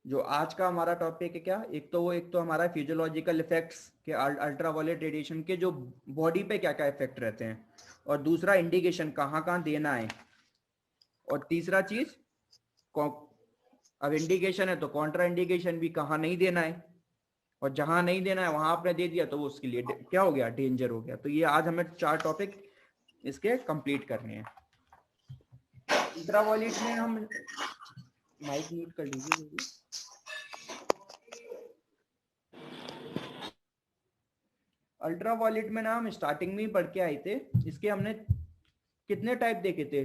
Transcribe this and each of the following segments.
जो आज का हमारा टॉपिक है क्या, एक तो हमारा फिजियोलॉजिकल इफेक्ट्स के अल्ट्रावायलेट रेडिएशन के जो बॉडी पे क्या क्या इफेक्ट रहते हैं, और दूसरा इंडिकेशन कहाँ कहाँ देना है, और तीसरा चीज अब इंडिकेशन है तो कॉन्ट्रा इंडिकेशन भी कहाँ नहीं देना है, और जहां नहीं देना है वहां आपने दे दिया तो वो उसके लिए क्या हो गया, डेंजर हो गया। तो ये आज हमें 4 टॉपिक इसके कंप्लीट करने हैं। अल्ट्रावायलेट में हम माइक म्यूट कर लीजिए। अल्ट्रावायलेट में ना हम स्टार्टिंग में ही पढ़ के आए थे। इसके हमने कितने टाइप देखे थे,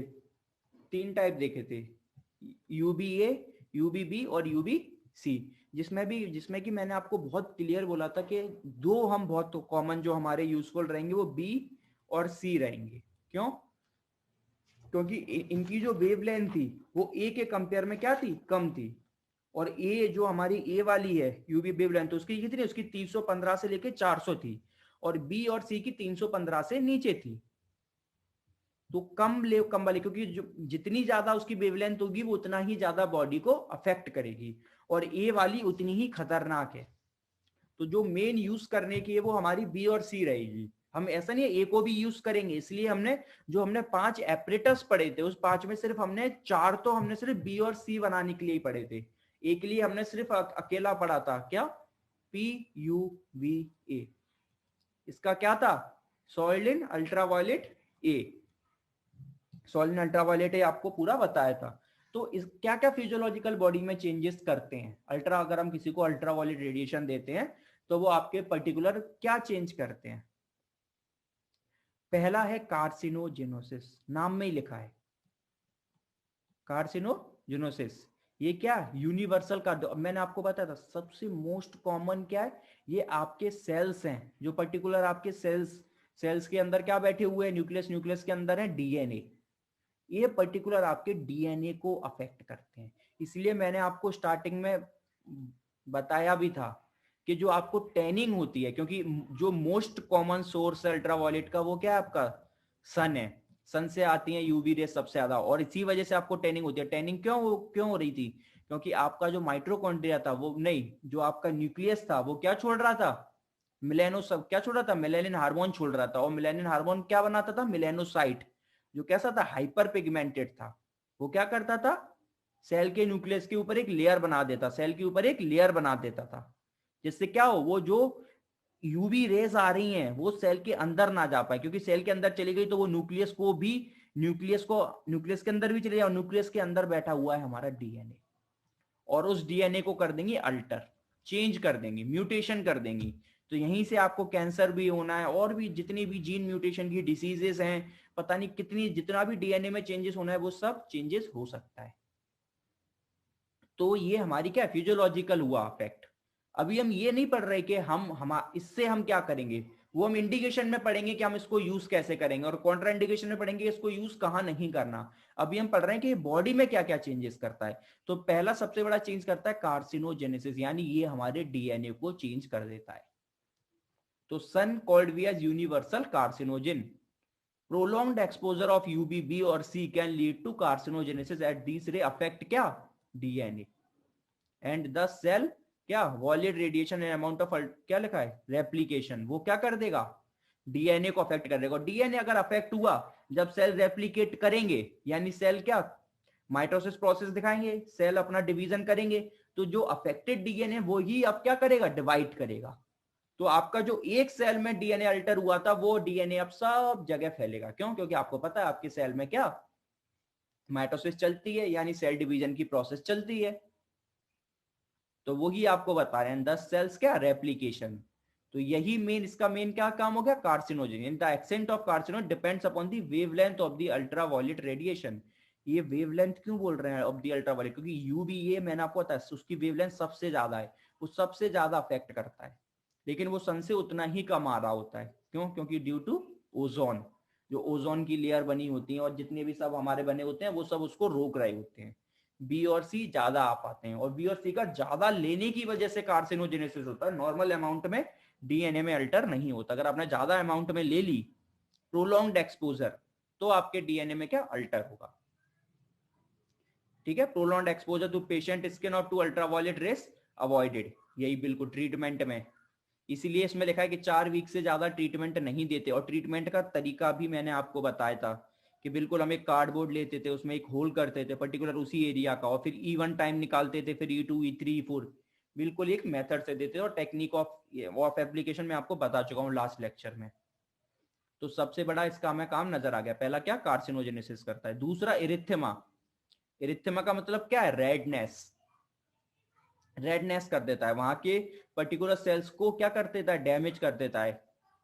3 टाइप देखे थे, यूबीए, यूबीबी और यूबीसी। जिसमें कि मैंने आपको बहुत क्लियर बोला था कि दो हम बहुत कॉमन जो हमारे यूजफुल रहेंगे वो बी और सी रहेंगे। क्यों? क्योंकि इनकी जो वेवलेंथ थी वो ए के कंपेयर में क्या थी, कम थी। और ए जो हमारी ए वाली है यूवी वेवलेंथ, उसकी कितनी, उसकी 315 से लेके 400 थी, और बी और सी की 315 से नीचे थी। तो कम वाली, क्योंकि जो जितनी ज्यादा उसकी वेवलेंथ होगी वो उतना ही ज्यादा बॉडी को अफेक्ट करेगी, और ए वाली उतनी ही खतरनाक है। तो जो मेन यूज करने की है वो हमारी बी और सी रहेगी। हम ऐसा नहीं है ए को भी यूज करेंगे, इसलिए हमने 5 एपरेटस पढ़े थे, उस 5 में सिर्फ हमने 4 तो हमने सिर्फ बी और सी बनाने के लिए ही पढ़े थे। ए के लिए हमने सिर्फ अकेला पढ़ा था क्या, पी यू वी ए। इसका क्या था, सॉइल्ड इन अल्ट्रावायलेट ए, सॉइल्ड इन अल्ट्रावायलेट ए आपको पूरा बताया था। तो इस क्या क्या फिजियोलॉजिकल बॉडी में चेंजेस करते हैं अल्ट्रा, अगर हम किसी को अल्ट्रावायलेट रेडिएशन देते हैं तो वो आपके पर्टिकुलर क्या चेंज करते हैं। पहला है कार्सिनोजेनोसिस, नाम में ही लिखा है कार्सिनोजेनोसिस। ये क्या, यूनिवर्सल का, मैंने आपको बताया था सबसे मोस्ट कॉमन क्या है, ये आपके सेल्स हैं, जो पर्टिकुलर आपके सेल्स के अंदर क्या बैठे हुए हैं, न्यूक्लियस के अंदर है डीएनए। ये पर्टिकुलर आपके डीएनए को अफेक्ट करते हैं। इसलिए मैंने आपको स्टार्टिंग में बताया भी था कि जो आपको टैनिंग होती है, क्योंकि जो मोस्ट कॉमन सोर्स है अल्ट्रावायलेट का वो क्या है आपका, सन है। सन से आती है यूवी रेस सबसे ज्यादा, और इसी वजह से आपको टैनिंग होती है। टैनिंग क्यों हो रही थी, क्योंकि आपका जो माइट्रोकॉन्ड्रिया था वो नहीं, जो आपका न्यूक्लियस था वो क्या छोड़ रहा था, मिलेनो सब क्या छोड़ रहा था, मिलेनिन हार्मोन छोड़ रहा था। और मिलेनिन हार्मोन क्या बनाता था, मिलेनोसाइट, जो कैसा था, हाइपर पिगमेंटेड था। वो क्या करता था, सेल के न्यूक्लियस के ऊपर एक लेयर बना देता, सेल के ऊपर एक लेयर बना देता था, जिससे क्या हो, वो जो यूवी रेज आ रही हैं वो सेल के अंदर ना जा पाए, क्योंकि सेल के अंदर चली गई तो वो न्यूक्लियस के अंदर भी चले जाए, और न्यूक्लियस के अंदर बैठा हुआ है हमारा डीएनए, और उस डीएनए को कर देंगे अल्टर, चेंज कर देंगे, म्यूटेशन कर देंगी। तो यहीं से आपको कैंसर भी होना है, और भी जितनी भी जीन म्यूटेशन की डिसीजेस हैं, पता नहीं कितनी, जितना भी डीएनए में चेंजेस होना है वो सब चेंजेस हो सकता है। तो ये हमारी क्या फिजियोलॉजिकल हुआ अफेक्ट। अभी हम ये नहीं पढ़ रहे कि हम इससे हम क्या करेंगे, वो हम इंडिकेशन में पढ़ेंगे कि हम इसको यूज कैसे करेंगे, और कॉन्ट्रा इंडिकेशन में पढ़ेंगे इसको यूज कहाँ नहीं करना। अभी हम पढ़ रहे हैं कि बॉडी में क्या क्या चेंजेस करता है। तो पहला सबसे बड़ा चेंज करता है कार्सिनोजेनेसिस, यानी ये हमारे डीएनए को चेंज कर देता है। तो sun called we as universal carcinogen. Prolonged exposure of UVB और C can lead to carcinogenesis at this ray affect क्या, डीएनए एंड द सेल क्या, violet radiation and amount of क्या लिखा है, रेप्लीकेशन, वो क्या कर देगा, डीएनए को अफेक्ट कर देगा। डीएनए अगर अफेक्ट हुआ, जब सेल रेप्लीकेट करेंगे, यानी सेल क्या, माइटोसिस प्रोसेस दिखाएंगे, सेल अपना डिवीजन करेंगे, तो जो अफेक्टेड डीएनए वो ही अब क्या करेगा, डिवाइड करेगा। तो आपका जो एक सेल में डीएनए अल्टर हुआ था वो डीएनए अब सब जगह फैलेगा। क्यों? क्योंकि आपको पता है आपके सेल में क्या, माइटोसिस चलती है, यानी सेल डिवीजन की प्रोसेस चलती है। तो वही आपको बता रहे हैं 10 सेल्स क्या, रेप्लीकेशन। तो यही इसका मेन क्या काम हो गया, carcinogen. In the accent of carcinogen depends upon the wavelength of the ultraviolet radiation. ये वेवलेंथ क्यों बोल रहे हैं ऑफ द अल्ट्रावायलेट, क्योंकि यूवीए मैंने आपको बताया उसकी वेवलेंथ सबसे ज्यादा है, वो सबसे ज्यादा अफेक्ट करता है, लेकिन वो सन से उतना ही कम आ रहा होता है। क्यों? क्योंकि ड्यू टू ओजोन, जो ओजोन की लेयर बनी होती है और जितने भी सब हमारे बने होते हैं वो सब उसको रोक रहे होते हैं। बी और सी ज्यादा आ पाते हैं, और बी और सी का ज्यादा लेने की वजह से कार्सिनोजेनेसिस होता है। नॉर्मल अमाउंट में डीएनए में अल्टर नहीं होता। अगर आपने ज्यादा अमाउंट में ले ली, प्रोलॉन्ग्ड एक्सपोजर, तो आपके डीएनए में क्या अल्टर होगा। ठीक है, prolong exposure to patient skin और टू अल्ट्रावायलेट रेस अवॉइडेड, यही बिल्कुल ट्रीटमेंट में। इसीलिए इसमें लिखा है कि 4 वीक से ज्यादा ट्रीटमेंट नहीं देते। और ट्रीटमेंट का तरीका भी मैंने आपको बताया था कि बिल्कुल हम एक कार्डबोर्ड लेते थे, उसमें एक होल करते थे पर्टिकुलर उसी एरिया का, और फिर E1 टाइम निकालते थे, फिर E2 E3 E4, बिल्कुल एक मेथड से देते थे। और टेक्निक ऑफ एप्लीकेशन में आपको बता चुका हूँ लास्ट लेक्चर में। तो सबसे बड़ा इसका हमें काम नजर आ गया। पहला क्या, कार्सिनोजेनेसिस करता है। दूसरा इरिथेमा। इरिथेमा का मतलब क्या है, रेडनेस। रेडनेस कर देता है, वहां के पर्टिकुलर सेल्स को क्या कर देता है, डैमेज कर देता है।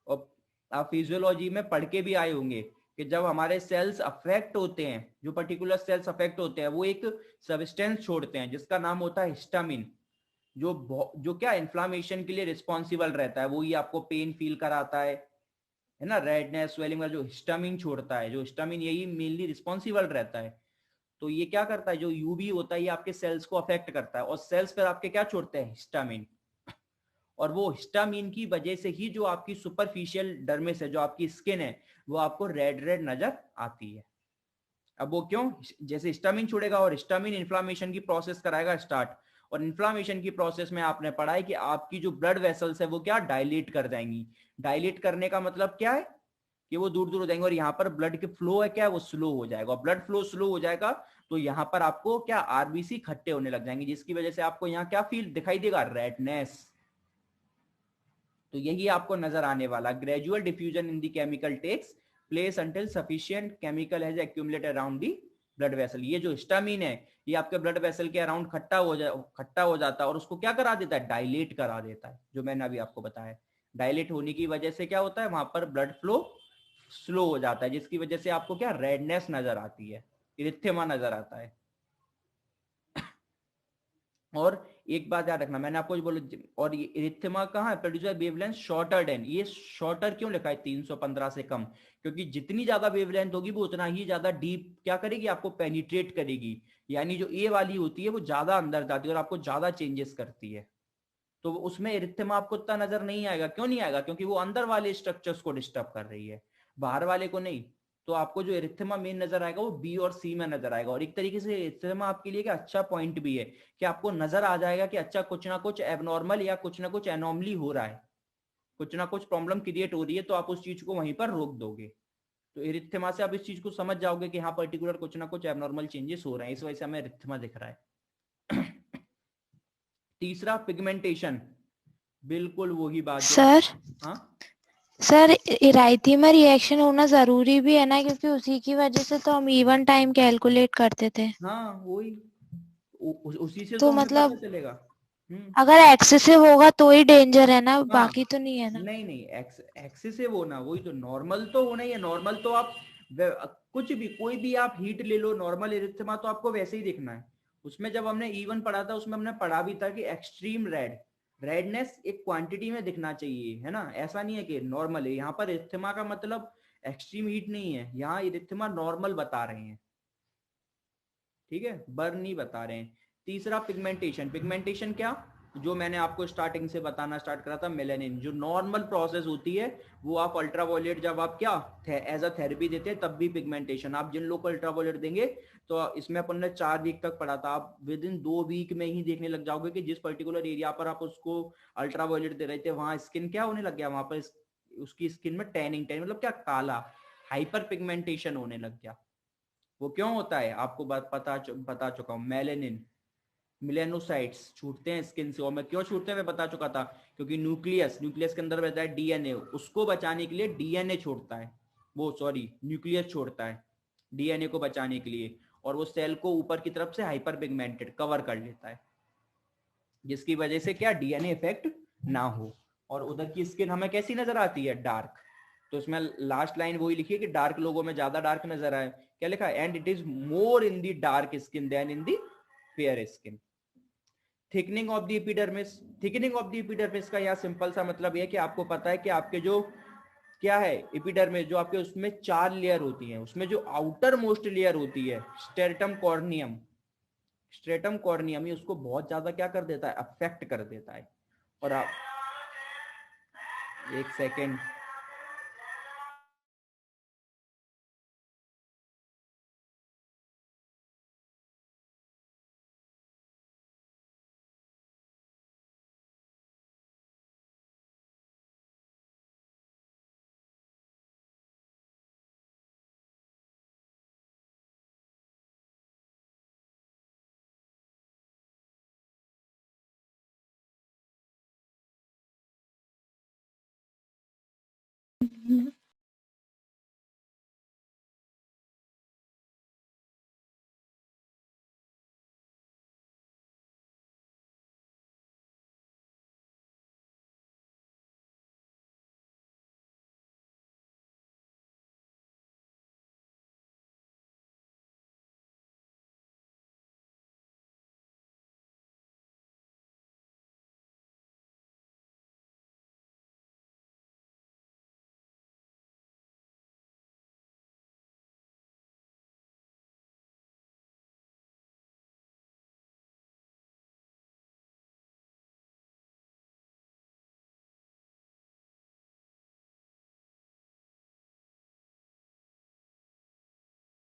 और आप फिजियोलॉजी में पढ़ के भी आए होंगे कि जब हमारे सेल्स अफेक्ट होते हैं, जो पर्टिकुलर सेल्स अफेक्ट होते हैं, वो एक सब्सटेंस छोड़ते हैं जिसका नाम होता है हिस्टामिन, जो क्या इन्फ्लामेशन के लिए रिस्पॉन्सिबल रहता है। वो ही आपको पेन फील कराता है ना, रेडनेस स्वेलिंग में जो हिस्टामिन छोड़ता है, जो हिस्टामिन यही मेनली रिस्पॉन्सिबल रहता है। तो ये क्या करता है, जो यूवी होता है ये आपके सेल्स को अफेक्ट करता है, और सेल्स फिर आपके क्या छोड़ते हैं, हिस्टामिन। और वो हिस्टामिन की वजह से ही जो आपकी सुपरफिशियल डर्मिस है, जो आपकी स्किन है, वो आपको रेड रेड नजर आती है। अब वो क्यों, जैसे हिस्टामिन छोड़ेगा और हिस्टामिन इन्फ्लामेशन की प्रोसेस कराएगा स्टार्ट, और इन्फ्लामेशन की प्रोसेस में आपने पढ़ा है कि आपकी जो ब्लड वेसल्स है वो क्या, डायलेट कर जाएंगी। डायलेट करने का मतलब क्या है, कि वो दूर दूर हो जाएंगे, और यहाँ पर ब्लड के फ्लो है क्या, वो स्लो हो जाएगा। ब्लड फ्लो स्लो हो जाएगा तो यहाँ पर आपको क्या, आरबीसी खट्टे होने लग जाएंगे, जिसकी वजह से आपको यहाँ क्या फील दिखाई देगा, रेडनेस। तो यही आपको नजर आने वाला, gradual diffusion in the chemical takes place until sufficient chemical has accumulated around the blood vessel. ये जो हिस्टामिन है ये आपके ब्लड वेसल के अराउंड खट्टा हो जाता है, और उसको क्या करा देता है, डायलेट करा देता है, जो मैंने अभी आपको बताया। डायलेट होने की वजह से क्या होता है, वहां पर ब्लड फ्लो स्लो हो जाता है, जिसकी वजह से आपको क्या, रेडनेस नजर आती है, इरिथेमा नजर आता है। और एक बात याद रखना, मैंने आपको जो बोला, और ये इरिथेमा कहाँ है, प्रोड्यूसर वेवलेंथ शॉर्टर देन, ये शॉर्टर क्यों लिखा है 315 से कम, क्योंकि जितनी ज्यादा वेवलेंथ होगी वो उतना ही ज्यादा डीप क्या करेगी, आपको पेनिट्रेट करेगी। यानी जो ए वाली होती है वो ज्यादा अंदर जाती है और आपको ज्यादा चेंजेस करती है। तो उसमें इरिथेमा आपको उतना नजर नहीं आएगा। क्यों नहीं आएगा, क्योंकि वो अंदर वाले स्ट्रक्चर्स को डिस्टर्ब कर रही है, बाहर वाले को नहीं। तो आपको जो इरिथेमा मेन नजर आएगा वो बी और सी में नजर आएगा। और एक तरीके से इरिथेमा आपके लिए क्या अच्छा पॉइंट भी है, कि आपको नजर आ जाएगा कि अच्छा कुछ ना कुछ एबनॉर्मल या कुछ ना कुछ एनॉर्मली हो रहा है, कुछ ना कुछ प्रॉब्लम क्रिएट हो रही है, तो आप उस चीज को वहीं पर रोक दोगे। तो इरिथेमा से आप इस चीज को समझ जाओगे कि हाँ पर्टिकुलर कुछ ना कुछ एबनॉर्मल चेंजेस हो रहे हैं, इस वजह से हमें इरिथेमा दिख रहा है। तीसरा पिगमेंटेशन, बिल्कुल वही बात जो, सर हाँ सर इराइथीमा रिएक्शन होना जरूरी भी है ना, क्योंकि उसी की वजह से तो हम इवन टाइम कैलकुलेट करते थे। हाँ वही, उसी से तो तो हमें पता मतलब चलेगा। हम्म। अगर एक्सेसिव होगा तो ही डेंजर है ना, हाँ, बाकी तो नहीं है ना। नहीं नहीं, एक्सेसिव होना वही तो, नॉर्मल तो होना ही है। नॉर्मल तो आप कुछ भी, कोई भी आप हीट ले लो, नॉर्मल इरिथेमा तो आपको वैसे ही दिखना है। उसमें जब हमने इवन पढ़ा था, उसमें हमने पढ़ा भी था कि एक्सट्रीम रेडनेस एक क्वांटिटी में दिखना चाहिए, है ना। ऐसा नहीं है कि नॉर्मल है। यहाँ पर इरिथेमा का मतलब एक्सट्रीम हीट नहीं है, यहाँ इरिथेमा नॉर्मल बता रहे हैं, ठीक है, बर्न नहीं बता रहे हैं। तीसरा पिगमेंटेशन। पिगमेंटेशन क्या, जो मैंने आपको स्टार्टिंग से बताना स्टार्ट करा था, मेलेनिन जो नॉर्मल प्रोसेस होती है, वो आप अल्ट्रावायलेट जब आप क्या एज अ थेरेपी देते हैं तब भी पिगमेंटेशन। आप जिन लोग को अल्ट्रावायलेट देंगे, तो इसमें अपन ने 4 वीक तक पढ़ा था, आप विद इन 2 वीक में ही देखने लग जाओगे कि जिस पर्टिकुलर एरिया पर आप उसको अल्ट्रावायलेट दे रहे थे वहां स्किन क्या होने लग गया, वहां पर उसकी स्किन में टैनिंग मतलब क्या, काला, हाइपर पिगमेंटेशन होने लग गया। वो क्यों होता है आपको बात बता चुका हूँ, मेलेनिन, मिलेनोसाइट्स छूटते हैं स्किन से। और मैं क्यों छूटते हैं मैं बता चुका था, क्योंकि न्यूक्लियस के अंदर रहता है डीएनए, उसको बचाने के लिए डीएनए छोड़ता है, वो सॉरी न्यूक्लियस छोड़ता है डीएनए को बचाने के लिए, और वो सेल को ऊपर की तरफ से हाइपर पिगमेंटेड कवर कर लेता है, जिसकी वजह से क्या, डीएनए इफेक्ट ना हो। और उधर की स्किन हमें कैसी नजर आती है, डार्क। तो इसमें लास्ट लाइन वही लिखी है कि डार्क लोगों में ज्यादा डार्क नजर आए, क्या लिखा है, and it is more in the dark skin than in the fair skin. Thickening of the epidermis. Thickening of the epidermis का यहाँ सिंपल सा मतलब यह कि आपको पता है कि आपके जो क्या है, एपिडर्मिस जो आपके, उसमें 4 लेयर होती हैं, उसमें जो आउटर मोस्ट लेयर होती है स्टेरटम कॉर्नियम, स्ट्रेटम कॉर्नियम, ये उसको बहुत ज्यादा क्या कर देता है, अफेक्ट कर देता है। और आप, एक सेकेंड,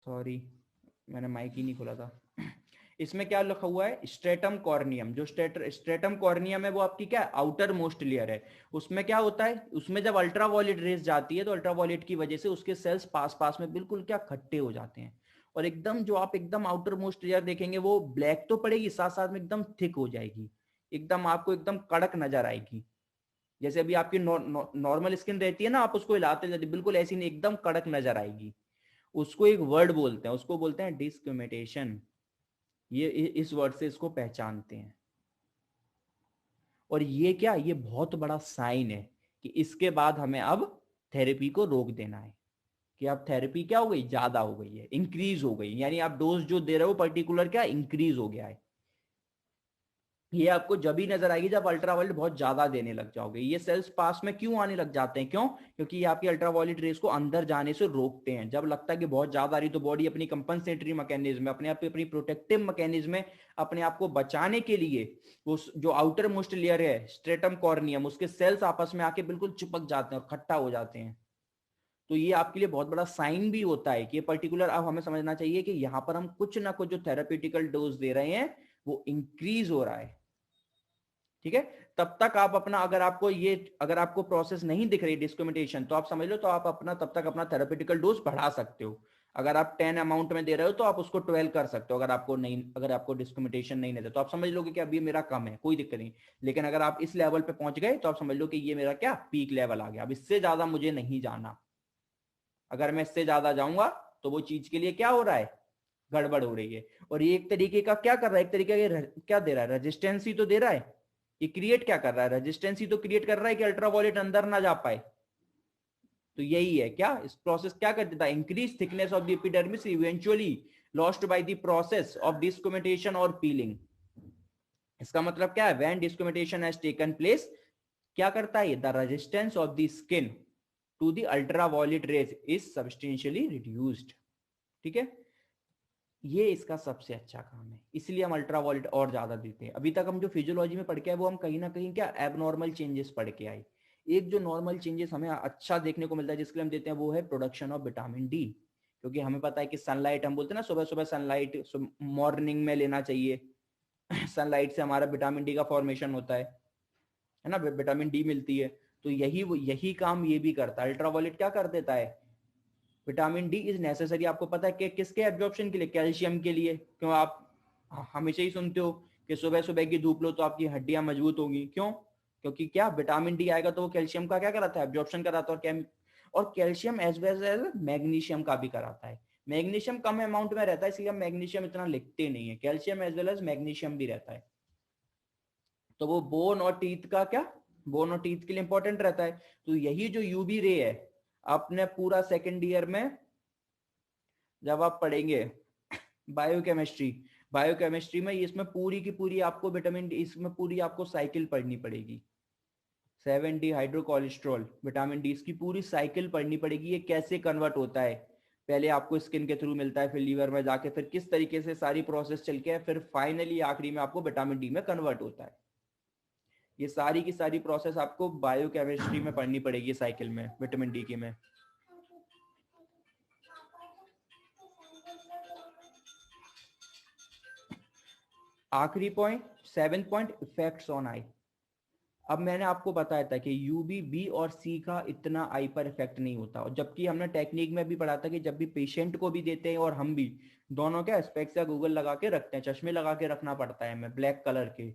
सॉरी मैंने माइक ही नहीं खोला था। इसमें क्या लिखा हुआ है, स्ट्रेटम कॉर्नियम। जो स्ट्रेटम कॉर्नियम है वो आपकी क्या आउटर मोस्ट लेयर है। उसमें क्या होता है, उसमें जब अल्ट्रावायलेट रेज जाती है तो अल्ट्रावायलेट की वजह से उसके सेल्स पास पास में बिल्कुल क्या खट्टे हो जाते हैं, और एकदम जो आप एकदम आउटर मोस्ट लेयर देखेंगे वो ब्लैक तो पड़ेगी, साथ साथ में एकदम थिक हो जाएगी, एकदम आपको एकदम कड़क नजर आएगी। जैसे अभी आपकी नॉर्मल स्किन रहती है ना, आप उसको हिलाते जाते बिल्कुल ऐसी नहीं, एकदम कड़क नजर आएगी। उसको एक वर्ड बोलते हैं, उसको बोलते हैं डिस्क्रिमिनेशन। ये इस वर्ड से इसको पहचानते हैं। और ये क्या, ये बहुत बड़ा साइन है कि इसके बाद हमें अब थेरेपी को रोक देना है, कि अब थेरेपी क्या हो गई, ज्यादा हो गई है, इंक्रीज हो गई, यानी आप डोज जो दे रहे हो पर्टिकुलर क्या इंक्रीज हो गया है। ये आपको जब ही नजर आएगी जब अल्ट्रावायलेट बहुत ज्यादा देने लग जाओगे। ये सेल्स पास में क्यों आने लग जाते हैं, क्यों, क्योंकि ये आपकी अल्ट्रावायलेट रेस को अंदर जाने से रोकते हैं। जब लगता है कि बहुत ज्यादा आ रही तो बॉडी अपनी कंपनसेटरी मैकेनिज्म, अपने आप अपनी प्रोटेक्टिव मैकेनिज्म में अपने आप को बचाने के लिए उस जो आउटर मोस्ट लेयर है स्ट्रेटम कॉर्नियम, उसके सेल्स आपस में आके बिल्कुल चिपक जाते हैं और खट्टा हो जाते हैं। तो ये आपके लिए बहुत बड़ा साइन भी होता है कि ये पर्टिकुलर, अब हमें समझना चाहिए कि यहाँ पर हम कुछ ना कुछ जो थेरापेटिकल डोज दे रहे हैं वो इंक्रीज हो रहा है। ठीक है, तब तक आप अपना, अगर आपको प्रोसेस नहीं दिख रही डिस्क्रिमिनेशन, तो आप समझ लो तो आप अपना तब तक अपना थेरापेटिकल डोज बढ़ा सकते हो। अगर आप 10 अमाउंट में दे रहे हो तो आप उसको 12 कर सकते हो। अगर आपको डिस्क्रिमिनेशन नहीं देता तो आप समझ लोगे कि अभी मेरा कम है, कोई दिक्कत नहीं। लेकिन अगर आप इस लेवल पे पहुंच गए तो आप समझ लो कि ये मेरा क्या पीक लेवल आ गया, अब इससे ज्यादा मुझे नहीं जाना। अगर मैं इससे ज्यादा जाऊंगा तो वो चीज के लिए क्या हो रहा है, गड़बड़ हो रही है। और ये एक तरीके का क्या कर रहा है, एक तरीके का क्या दे रहा है, रेजिस्टेंस ही तो दे रहा है। ये क्रिएट क्या कर रहा है, रेजिस्टेंस ही तो क्रिएट कर रहा है कि अल्ट्रावायलेट अंदर ना जा पाए। तो यही है क्या, इस प्रोसेस क्या कर देता है, increase thickness of the epidermis eventually lost by the process of discrimination और पीलिंग। इसका मतलब क्या है, when discrimination has taken place, क्या करता है, the resistance of the skin to the ultraviolet rays is substantially reduced. ठीक है, ये इसका सबसे अच्छा काम है, इसलिए हम अल्ट्रावायलेट और ज्यादा देते हैं। अभी तक हम जो फिजियोलॉजी में पढ़ के आए वो हम कहीं ना कहीं क्या एबनॉर्मल चेंजेस पढ़ के आए। एक जो नॉर्मल चेंजेस हमें अच्छा देखने को मिलता है जिसके लिए हम देते हैं वो है प्रोडक्शन ऑफ विटामिन डी। क्योंकि हमें पता है कि सनलाइट, हम बोलते हैं ना सुबह सुबह सनलाइट मॉर्निंग में लेना चाहिए। सनलाइट से हमारा विटामिन डी का फॉर्मेशन होता है ना, विटामिन डी मिलती है। तो यही काम ये भी करता है। अल्ट्रावायलेट क्या कर देता है, विटामिन डी इज नेसेसरी, आपको पता है कि किसके एब्जॉर्प्शन के लिए, कैल्शियम के लिए। क्यों, आप हमेशा ही सुनते हो कि सुबह सुबह की धूप लो तो आपकी हड्डियां मजबूत होंगी, क्यों, क्योंकि क्या विटामिन डी आएगा तो वो कैल्शियम का क्या कराता है, एब्जॉर्प्शन कराता है। और calcium as well as magnesium का भी कराता है। मैग्नीशियम कम अमाउंट में रहता है इसलिए हम मैग्नीशियम इतना लिखते नहीं है, calcium as well as magnesium भी रहता है। तो वो बोन और टीथ का क्या, बोन और टीथ के लिए इंपॉर्टेंट रहता है। तो यही जो यूवी रे है, आपने पूरा सेकेंड ईयर में जब आप पढ़ेंगे बायोकेमिस्ट्री, बायोकेमिस्ट्री में इसमें पूरी की पूरी आपको विटामिन डी, इसमें पूरी आपको साइकिल पढ़नी पड़ेगी। 7 डी हाइड्रोकोलेस्ट्रॉल विटामिन डी, इसकी पूरी साइकिल पढ़नी पड़ेगी। ये कैसे कन्वर्ट होता है, पहले आपको स्किन के थ्रू मिलता है, फिर लीवर में जाके, फिर किस तरीके से सारी प्रोसेस चल के फिर फाइनली आखिरी में आपको विटामिन डी में कन्वर्ट होता है। ये सारी की सारी प्रोसेस आपको बायोकेमिस्ट्री में पढ़नी पड़ेगी, साइकिल में, विटामिन डी की में। आखिरी point, 7th point, effects on I. अब मैंने आपको बताया था कि यूवी बी और सी का इतना आई पर इफेक्ट नहीं होता, और जबकि हमने टेक्निक में भी पढ़ा था कि जब भी पेशेंट को भी देते हैं और हम भी दोनों क्या स्पेक्स या गूगल लगा के रखते हैं, चश्मे लगा के रखना पड़ता है हमें ब्लैक कलर के,